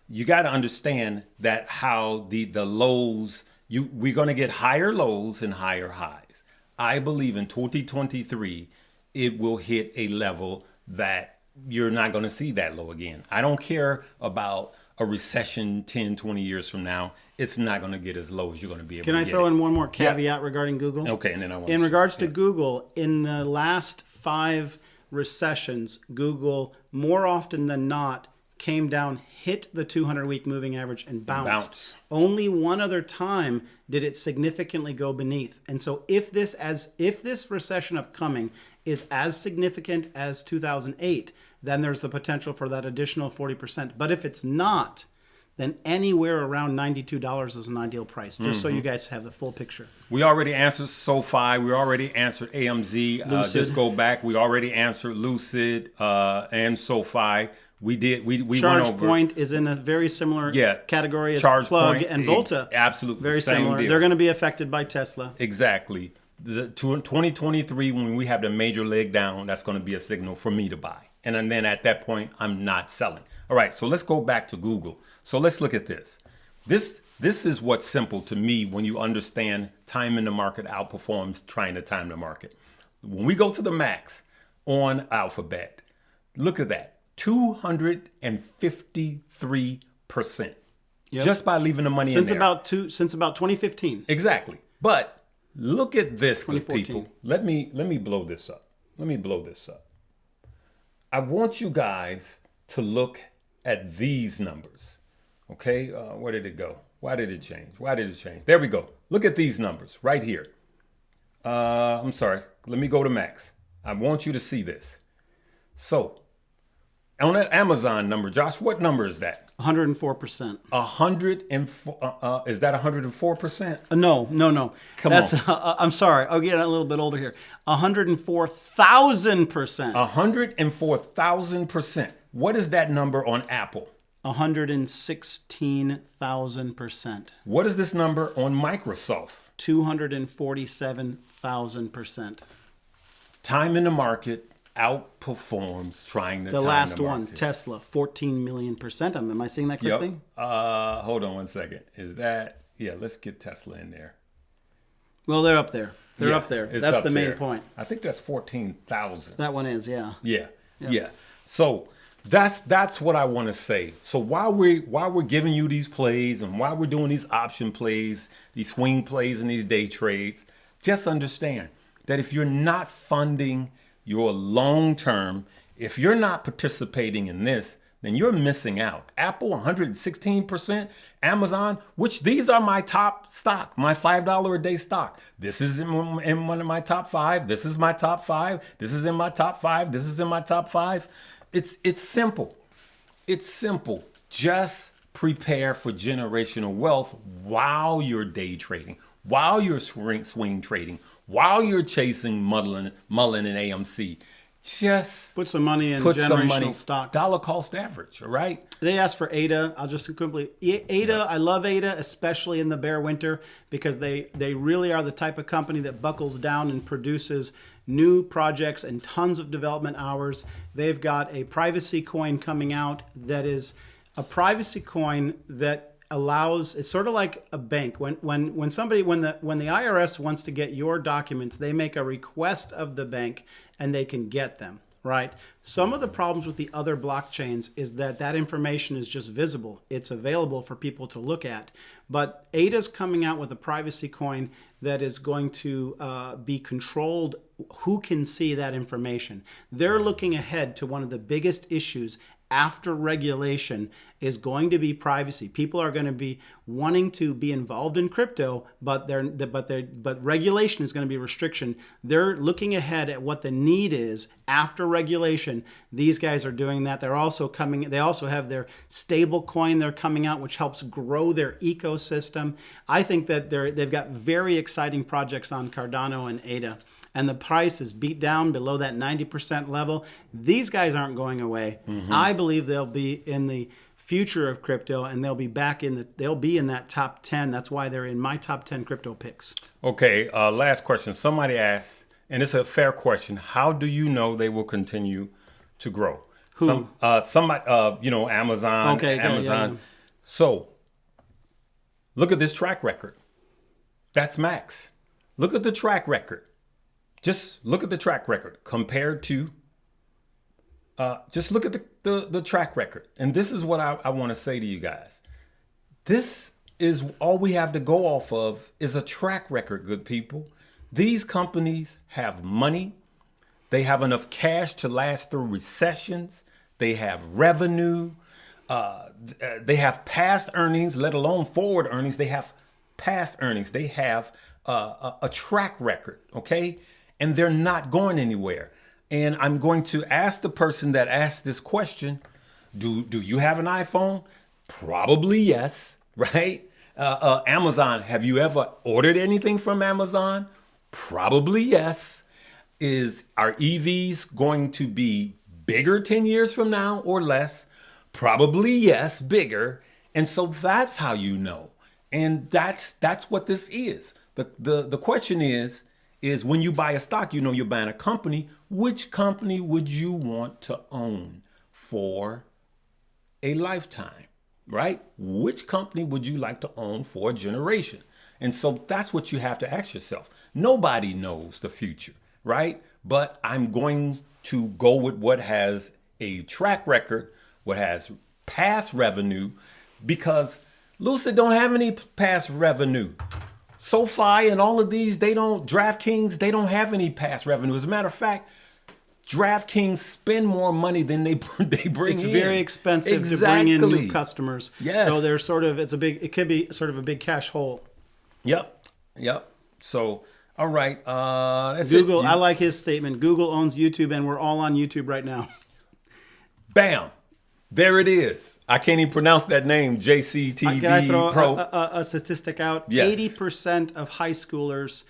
you got to understand that how the lows, we're going to get higher lows and higher highs. I believe in 2023, it will hit a level that you're not going to see that low again. I don't care about a recession 10, 20 years from now. It's not going to get as low as you're going to be able to get. Can I throw in one more caveat regarding Google? Okay, and then I want In regards to Google, in the last 5 recessions, Google, more often than not, came down, hit the 200-week moving average, and bounced. Only one other time did it significantly go beneath. And so if this recession upcoming is as significant as 2008, then there's the potential for that additional 40%. But if it's not, then anywhere around $92 is an ideal price, just so you guys have the full picture. We already answered SoFi. We already answered AMZ. Just go back. We already answered Lucid and SoFi. We did. We went over. ChargePoint is in a very similar category as ChargePoint, Plug and Volta. Absolutely. Very same similar. deal. They're going to be affected by Tesla. Exactly. The 2023, when we have the major leg down, that's going to be a signal for me to buy. And then at that point, I'm not selling. All right, so let's go back to Google. So let's look at this. This is what's simple to me when you understand timing the market outperforms trying to time the market. When we go to the max on Alphabet, look at that, 253%. Yep. Just by leaving the money Since in there. since about 2015. Exactly. But look at this, good 2014. people. Let me blow this up. Let me blow this up. I want you guys to look at these numbers. Okay, where did it go? Why did it change? Why did it change? There we go. Look at these numbers right here. I'm sorry. Let me go to max. I want you to see this. So, on that Amazon number, Josh, what number is that? 104%. 104. Is that 104%? No. Come That's, on. I'm sorry. I'll get a little bit older here. 104,000%. 104,000%. What is that number on Apple? 116,000%. What is this number on Microsoft? 247,000%. Time in the market outperforms trying to The time last the one, market. Tesla, 14 million%. Am I saying that correctly? Yep. Hold on one second. Is that, yeah, let's get Tesla in there. Well, they're up there. They're Yeah, up there. it's That's up the main there. point. I think that's 14,000. That one is, yeah. Yeah. So that's what I want to say. So while we're giving you these plays and while we're doing these option plays, these swing plays and these day trades, just understand that if you're not funding your long term, if you're not participating in this, then you're missing out. Apple 116%, Amazon, which these are my top stock, my $5 a day stock. This is in one of my top 5. This is my top 5. This is in my top 5. This is in my top 5. It's simple. It's simple. Just prepare for generational wealth while you're day trading, while you're swing trading, while you're chasing Mullen and AMC. Just Put some money in put some generational money, stocks. dollar cost average, all right? They asked for ADA. I'll just quickly. ADA, I love ADA, especially in the bear winter, because they really are the type of company that buckles down and produces new projects and tons of development hours. They've got a privacy coin coming out that is a privacy coin that allows, it's sort of like a bank. When the IRS wants to get your documents, they make a request of the bank and they can get them, right? Some of the problems with the other blockchains is that information is just visible. It's available for people to look at. But ADA's coming out with a privacy coin that is going to be controlled. Who can see that information? They're looking ahead to one of the biggest issues after regulation is going to be privacy. People are going to be wanting to be involved in crypto, but regulation is going to be restriction. They're looking ahead at what the need is after regulation. These guys are doing that. They're also coming. They also have their stable coin they're coming out, which helps grow their ecosystem. I think that they've got very exciting projects on Cardano and ADA. And the price is beat down below that 90% level. These guys aren't going away. Mm-hmm. I believe they'll be in the future of crypto, and they'll be in that top 10. That's why they're in my top 10 crypto picks. Okay, last question. Somebody asked, and it's a fair question, how do you know they will continue to grow? Who? Somebody, Amazon. Okay, Amazon. yeah. So, look at this track record. That's max. Look at the track record. Just look at the track record compared to, just look at the track record. And this is what I want to say to you guys. This is all we have to go off of is a track record, good people. These companies have money. They have enough cash to last through recessions. They have revenue. They have past earnings, let alone forward earnings. They have past earnings. They have a track record, okay? and they're not going anywhere. And I'm going to ask the person that asked this question, do you have an iPhone? Probably yes, right? Amazon, have you ever ordered anything from Amazon? Probably yes. Are EVs going to be bigger 10 years from now or less? Probably yes, bigger. And so that's how you know. And that's what this is. The question is when you buy a stock, you know you're buying a company. Which company would you want to own for a lifetime, right? Which company would you like to own for a generation? And so that's what you have to ask yourself. Nobody knows the future, right? But I'm going to go with what has a track record, what has past revenue, because Lucid don't have any past revenue. SoFi and all of these, DraftKings, they don't have any past revenue. As a matter of fact, DraftKings spend more money than they bring It's in. very expensive to bring in new customers. Yes. So there's it could be sort of a big cash hole. Yep. So, all right. That's Google, it. I like his statement. Google owns YouTube, and we're all on YouTube right now. Bam. There it is. I can't even pronounce that name. JCTV Can I throw Pro. a statistic out? Yes. 80% of high schoolers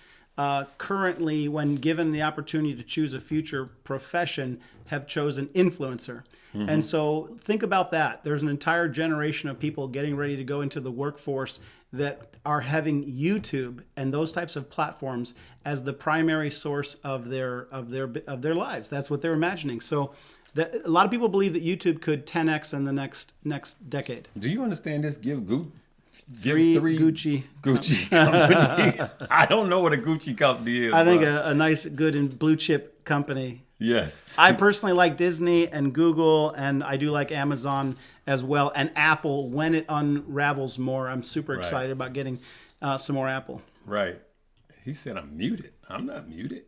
currently, when given the opportunity to choose a future profession, have chosen influencer. Mm-hmm. And so think about that. There's an entire generation of people getting ready to go into the workforce that are having YouTube and those types of platforms as the primary source of their lives. That's what they're imagining. So a lot of people believe that YouTube could 10x in the next decade. Do you understand this? Give Three three Gucci company. I don't know what a Gucci company is. I think bro. a nice, good and blue chip company. Yes. I personally like Disney and Google, and I do like Amazon as well, and Apple when it unravels more. I'm super excited about getting some more Apple. Right. He said I'm muted. I'm not muted.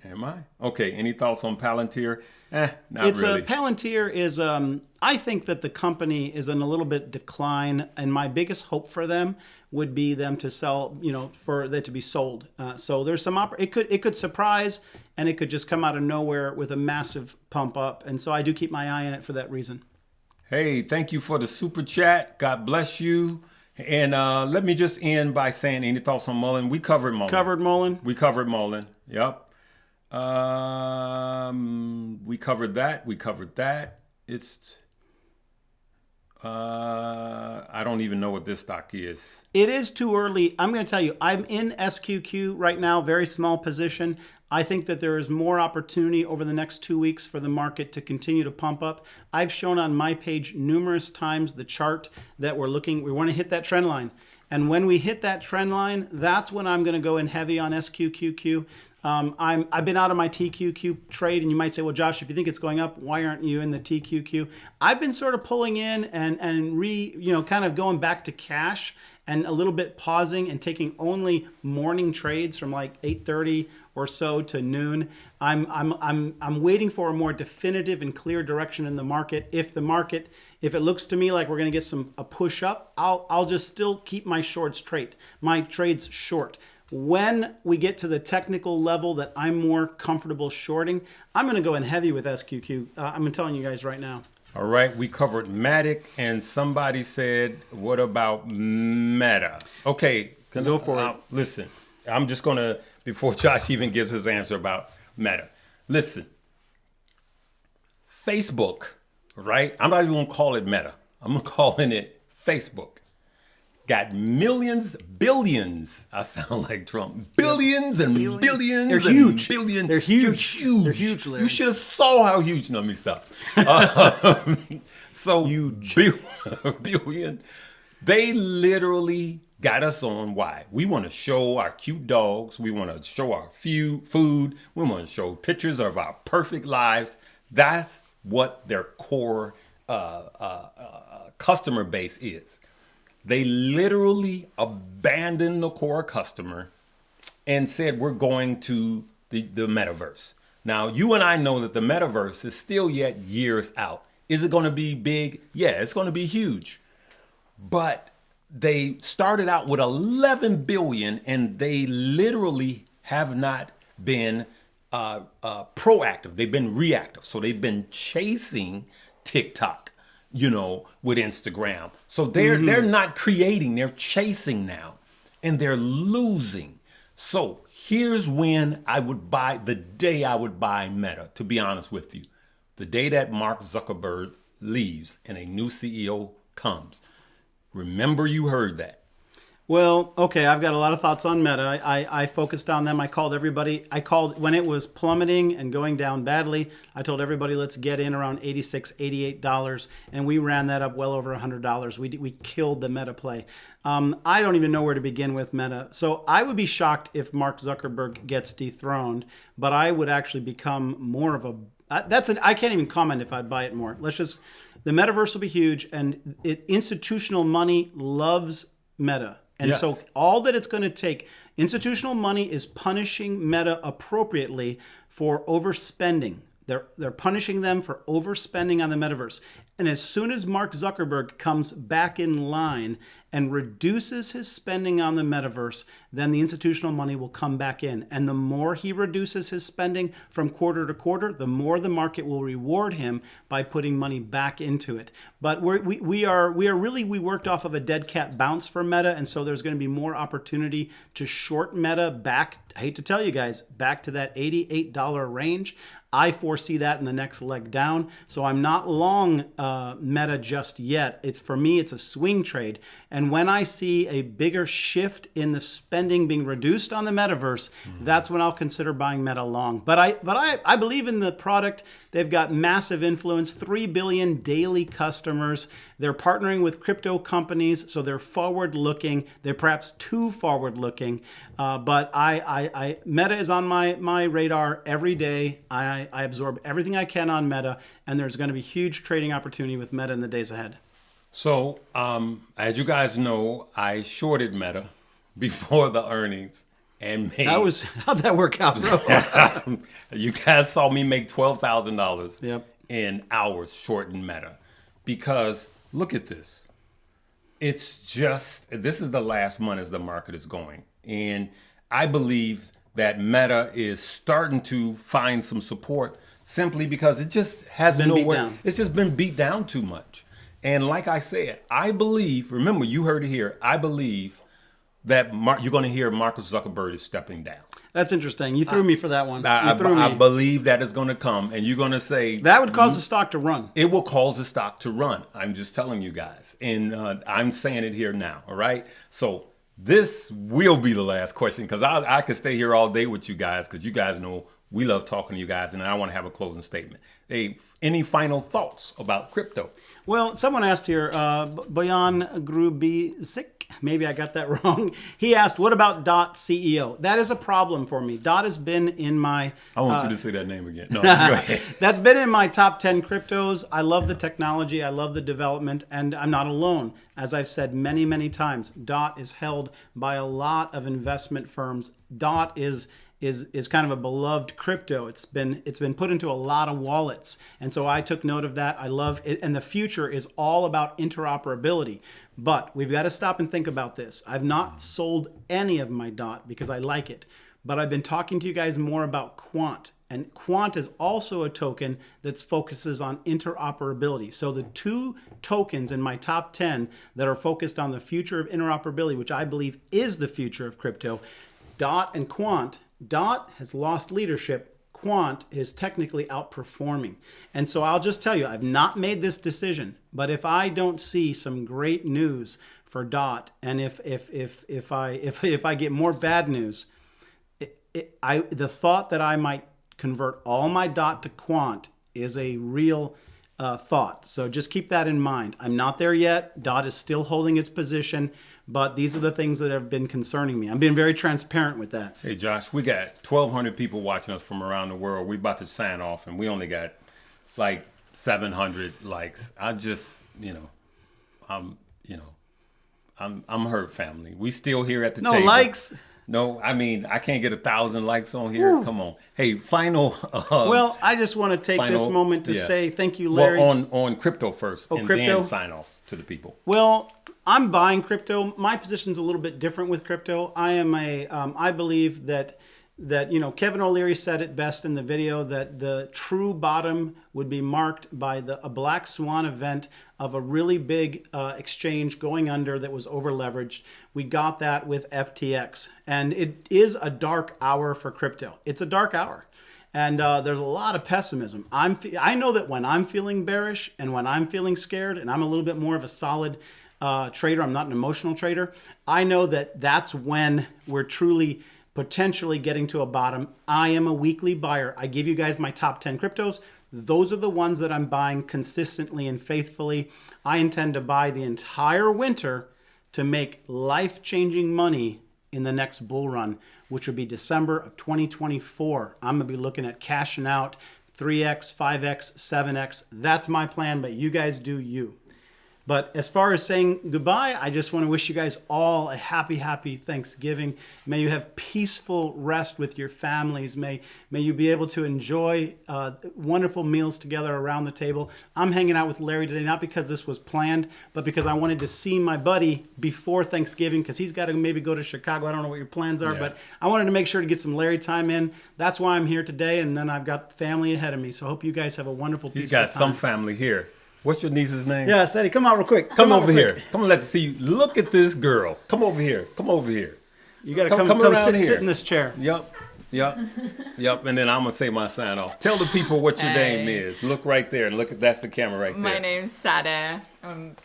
Am I? Okay. Any thoughts on Palantir? Not really. Palantir is, I think that the company is in a little bit decline, and my biggest hope for them would be them to sell, for that to be sold. So there's some, it could surprise, and it could just come out of nowhere with a massive pump up. And so I do keep my eye on it for that reason. Hey, thank you for the super chat. God bless you. And let me just end by saying, any thoughts on Mullen? We covered Mullen. We covered Mullen. Yep. We covered that. It's I don't even know what this stock is. It is too early. I'm going to tell you, I'm in SQQ right now, very small position. I think that there is more opportunity over the next 2 weeks for the market to continue to pump up. I've shown on my page numerous times the chart that we want to hit that trend line. And when we hit that trend line, that's when I'm going to go in heavy on SQQQ. I've been out of my TQQ trade, and you might say, well, Josh, if you think it's going up, why aren't you in the TQQ? I've been sort of pulling in and kind of going back to cash and a little bit pausing and taking only morning trades from like 8:30 or so to noon. I'm waiting for a more definitive and clear direction in the market. If it looks to me like we're going to get a push up, I'll just still keep my trades short. When we get to the technical level that I'm more comfortable shorting, I'm going to go in heavy with SQQ. I'm telling you guys right now. All right, we covered Matic, and somebody said, what about Meta? Okay. Go for it. Listen, I'm just going to, before Josh even gives his answer about Meta. Listen, Facebook, right? I'm not even going to call it Meta. I'm calling it Facebook. Got millions, billions. I sound like Trump. Billions and billions. They're huge. Billions. They're huge. They're huge, Larry. You should have saw how huge. No, let me stop. So huge. Billion. They literally got us on why. We want to show our cute dogs. We want to show our food. We want to show pictures of our perfect lives. That's what their core customer base is. They literally abandoned the core customer and said, we're going to the metaverse. Now, you and I know that the metaverse is still yet years out. Is it going to be big? Yeah, it's going to be huge. But they started out with 11 billion, and they literally have not been proactive. They've been reactive. So they've been chasing TikTok, with Instagram. So they're not creating, they're chasing now, and they're losing. So here's when the day I would buy Meta, to be honest with you. The day that Mark Zuckerberg leaves and a new CEO comes. Remember, you heard that. Well, okay, I've got a lot of thoughts on Meta. I focused on them. I called everybody. When it was plummeting and going down badly, I told everybody, let's get in around $86, $88, and we ran that up well over $100. We killed the Meta play. I don't even know where to begin with Meta. So I would be shocked if Mark Zuckerberg gets dethroned, but I would actually become more of a... I can't even comment if I'd buy it more. The metaverse will be huge, and institutional money loves Meta. And yes. So all that it's going to take, institutional money is punishing Meta appropriately for overspending. They're punishing them for overspending on the metaverse. And as soon as Mark Zuckerberg comes back in line and reduces his spending on the metaverse, then the institutional money will come back in. And the more he reduces his spending from quarter to quarter, the more the market will reward him by putting money back into it. But we worked off of a dead cat bounce for Meta, and so there's going to be more opportunity to short Meta back, I hate to tell you guys, back to that $88 range. I foresee that in the next leg down. So I'm not long Meta just yet. For me, it's a swing trade. And when I see a bigger shift in the spending being reduced on the metaverse, that's when I'll consider buying Meta long. But I believe in the product. They've got massive influence, 3 billion daily customers. They're partnering with crypto companies, so they're forward-looking. They're perhaps too forward-looking. But Meta is on my radar every day. I absorb everything I can on Meta, and there's going to be huge trading opportunity with Meta in the days ahead. So, as you guys know, I shorted Meta before the earnings and made... How'd that work out, bro? You guys saw me make $12,000 Yep. in hours shorting Meta. Because, look at this. This is the last month as the market is going. And I believe that Meta is starting to find some support simply because it just has nowhere. It's just been beat down too much. And like I said, I believe, remember, you heard it here, I believe that you're going to hear Marcus Zuckerberg is stepping down. That's interesting. You threw me for that one. I believe that is going to come, and you're going to say... That would cause the stock to run. It will cause the stock to run. I'm just telling you guys. And I'm saying it here now, all right? So this will be the last question, because I could stay here all day with you guys, because you guys know we love talking to you guys, and I want to have a closing statement. Hey, any final thoughts about crypto? Well, someone asked here, Boyan Grubisic, maybe I got that wrong. He asked, what about DOT CEO? That is a problem for me. DOT has been in my... I want you to say that name again. No, go ahead. That's been in my top 10 cryptos. I love the technology. I love the development, and I'm not alone. As I've said many, many times, DOT is held by a lot of investment firms. DOT is kind of a beloved crypto. It's been put into a lot of wallets. And so I took note of that. I love it. And the future is all about interoperability. But we've got to stop and think about this. I've not sold any of my DOT because I like it. But I've been talking to you guys more about Quant. And Quant is also a token that focuses on interoperability. So the two tokens in my top 10 that are focused on the future of interoperability, which I believe is the future of crypto, DOT and Quant. DOT has lost leadership. Quant is technically outperforming. And so I'll just tell you, I've not made this decision, but if I don't see some great news for DOT, and if I get more bad news, the thought that I might convert all my DOT to Quant is a real thought. So just keep that in mind. I'm not there yet. DOT is still holding its position. But these are the things that have been concerning me. I'm being very transparent with that. Hey, Josh, we got 1,200 people watching us from around the world. We're about to sign off, and we only got like 700 likes. I'm hurt, family. We still here at the table. No likes? No, I mean, I can't get 1,000 likes on here. Woo. Come on. Hey, final. Well, I just want to take this moment to say thank you, Larry. Well, on crypto first, and crypto? then sign off to the people. Well, I'm buying crypto. My position's a little bit different with crypto. I believe that that, you know, Kevin O'Leary said it best in the video, that the true bottom would be marked by a black swan event of a really big exchange going under that was over leveraged. We got that with FTX, and it is a dark hour for crypto. It's a dark hour. And there's a lot of pessimism. I know that when I'm feeling bearish and when I'm feeling scared, and I'm a little bit more of a solid trader, I'm not an emotional trader, I know that that's when we're truly potentially getting to a bottom. I am a weekly buyer. I give you guys my top 10 cryptos. Those are the ones that I'm buying consistently and faithfully. I intend to buy the entire winter to make life-changing money in the next bull run, which would be December of 2024. I'm going to be looking at cashing out 3x, 5x, 7x. That's my plan, but you guys do you. But as far as saying goodbye, I just want to wish you guys all a happy, happy Thanksgiving. May you have peaceful rest with your families. May you be able to enjoy wonderful meals together around the table. I'm hanging out with Larry today, not because this was planned, but because I wanted to see my buddy before Thanksgiving, because he's got to maybe go to Chicago. I don't know what your plans are, but I wanted to make sure to get some Larry time in. That's why I'm here today, and then I've got family ahead of me. So I hope you guys have a wonderful, peaceful time. He's got some family here. What's your niece's name? Yeah, Sadie, come out real quick. Come over here. Come and let see you. Look at this girl. Come over here. Come over here. You got to come around sit in this chair. Yep. And then I'm gonna say my sign off. Tell the people what your name is. Look right there. Look at that's the camera right there. My name's Sada. I'm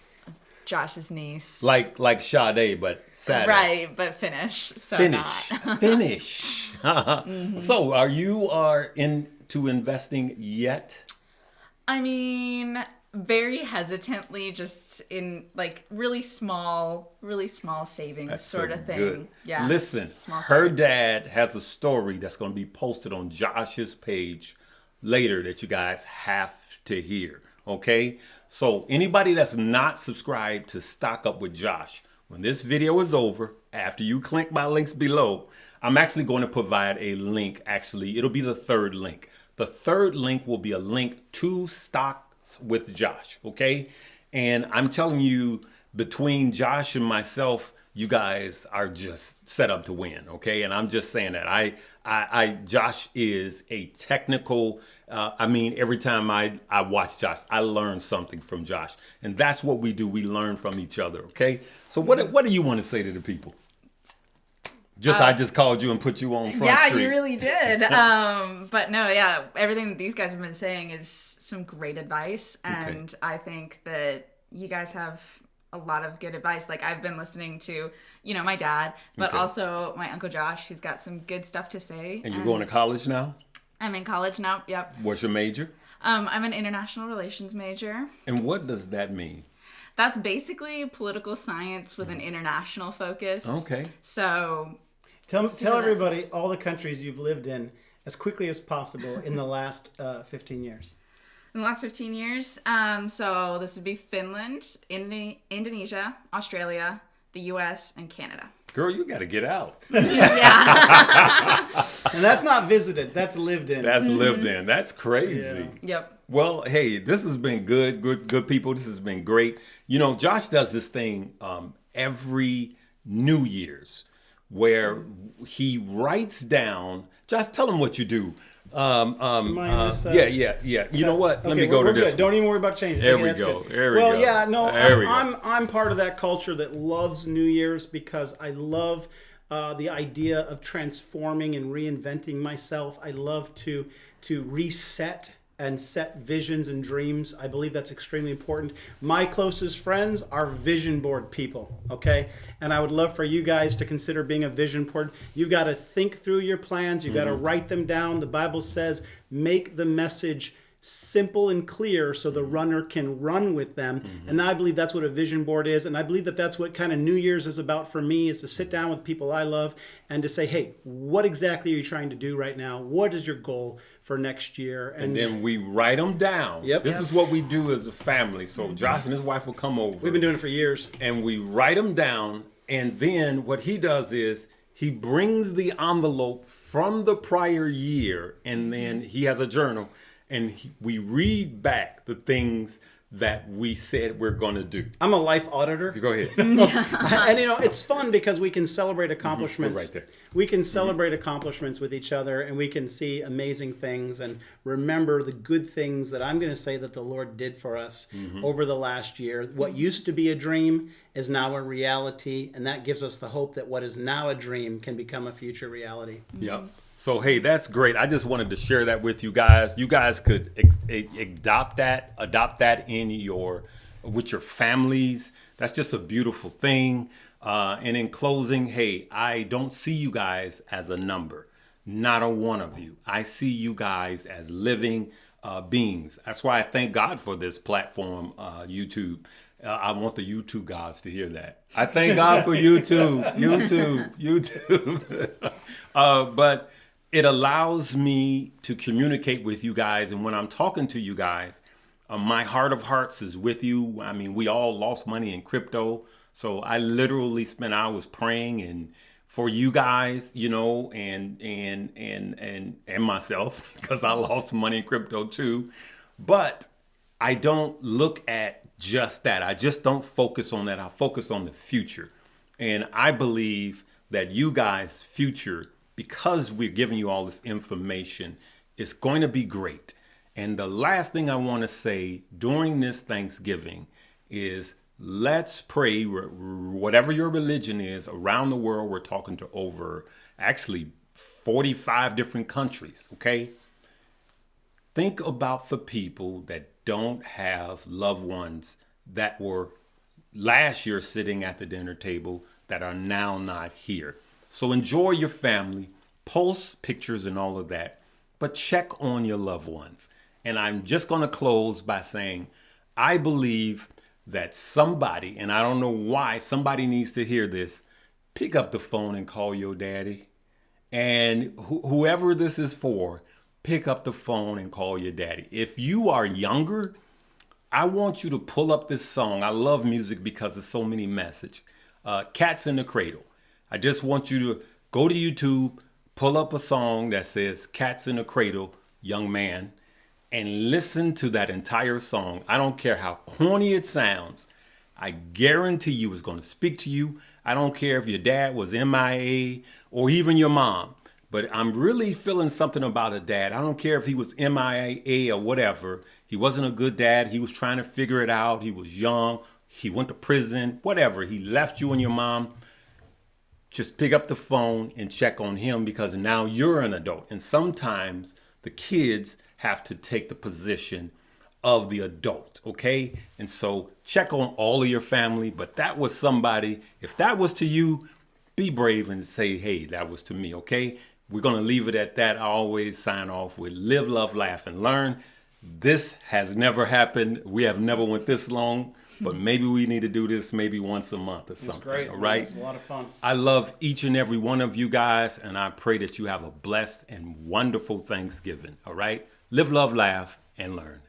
Josh's niece. Like Sade, but Sada. Right, but Finnish. So Finnish. not. Finnish. So are you into investing yet? I mean, very hesitantly, just in like really small savings. That's sort so of thing. Good. Yeah. Listen, Small her savings. dad has a story that's going to be posted on Josh's page later that you guys have to hear. Okay? So anybody that's not subscribed to Stock Up with Josh, when this video is over, after you click my links below, I'm actually going to provide a link. Actually, it'll be the third link. The third link will be a link to Stocks with Josh, okay? And I'm telling you, between Josh and myself, you guys are just set up to win, okay? And I'm just saying that. Josh is a technical, every time I watch Josh, I learn something from Josh. And that's what we do. We learn from each other, okay? So what do you want to say to the people? I just called you and put you on front street. Yeah, you really did. But no, yeah, everything that these guys have been saying is some great advice. And I think that you guys have a lot of good advice. Like I've been listening to, my dad, but also my Uncle Josh, who's got some good stuff to say. And you're going to college now? I'm in college now, yep. What's your major? I'm an international relations major. And what does that mean? That's basically political science with an international focus. Okay. So... Tell everybody all the countries you've lived in as quickly as possible in the last 15 years. In the last 15 years, so this would be Finland, Indonesia, Australia, the U.S., and Canada. Girl, you got to get out. Yeah. And that's not visited. That's lived in. That's lived in. That's crazy. Yeah. Yep. Well, hey, this has been good people. This has been great. Josh does this thing every New Year's, where he writes down. Josh, tell him what you do. Yeah. You know what? Let me go to this. Good. Don't even worry about changing. There we go. Good. There we go. Well, yeah, no, There we go. I'm part of that culture that loves New Year's because I love the idea of transforming and reinventing myself. I love to reset and set visions and dreams. I believe that's extremely important. My closest friends are vision board people, okay? And I would love for you guys to consider being a vision board. You've got to think through your plans. You've got to write them down. The Bible says, make the message simple and clear so the runner can run with them. And I believe that's what a vision board is. And I believe that that's what kind of New Year's is about for me, is to sit down with people I love and to say, hey, what exactly are you trying to do right now? What is your goal for next year? And then we write them down. Yep. This is what we do as a family. So Josh and his wife will come over. We've been doing it for years. And we write them down. And then what he does is he brings the envelope from the prior year. And then he has a journal. And we read back the things that we said we're going to do. I'm a life auditor. Go ahead. And it's fun because we can celebrate accomplishments. Right there. We can celebrate accomplishments with each other, and we can see amazing things and remember the good things that I'm going to say that the Lord did for us over the last year. What used to be a dream is now a reality, and that gives us the hope that what is now a dream can become a future reality. Yep. So, hey, that's great. I just wanted to share that with you guys. You guys could adopt that with your families. That's just a beautiful thing. And in closing, hey, I don't see you guys as a number, not a one of you. I see you guys as living beings. That's why I thank God for this platform, YouTube. I want the YouTube gods to hear that. I thank God for YouTube. But it allows me to communicate with you guys. And when I'm talking to you guys, my heart of hearts is with you. I mean, we all lost money in crypto. So I literally spent hours praying and for you guys, and myself, because I lost money in crypto too. But I don't look at just that. I just don't focus on that. I focus on the future. And I believe that you guys' future, because we're giving you all this information, is going to be great. And the last thing I want to say during this Thanksgiving is let's pray, whatever your religion is around the world. We're talking to over actually 45 different countries, okay? Think about the people that don't have loved ones that were last year sitting at the dinner table that are now not here. So enjoy your family, post pictures and all of that, but check on your loved ones. And I'm just going to close by saying, I believe that somebody, and I don't know why, somebody needs to hear this, pick up the phone and call your daddy. And whoever this is for, pick up the phone and call your daddy. If you are younger, I want you to pull up this song. I love music because there's so many messages. Cats in the Cradle. I just want you to go to YouTube, pull up a song that says Cats in the Cradle, Young Man, and listen to that entire song. I don't care how corny it sounds. I guarantee you it's going to speak to you. I don't care if your dad was MIA or even your mom, but I'm really feeling something about a dad. I don't care if he was MIA or whatever. He wasn't a good dad. He was trying to figure it out. He was young. He went to prison, whatever. He left you and your mom. Just pick up the phone and check on him because now you're an adult. And sometimes the kids have to take the position of the adult, okay? And so check on all of your family, but that was somebody, if that was to you, be brave and say, hey, that was to me, okay? We're gonna leave it at that. I always sign off with live, love, laugh, and learn. This has never happened. We have never went this long, but maybe we need to do this maybe once a month or something, Great. all right? It's a lot of fun. I love each and every one of you guys, and I pray that you have a blessed and wonderful Thanksgiving, all right? Live, love, laugh, and learn.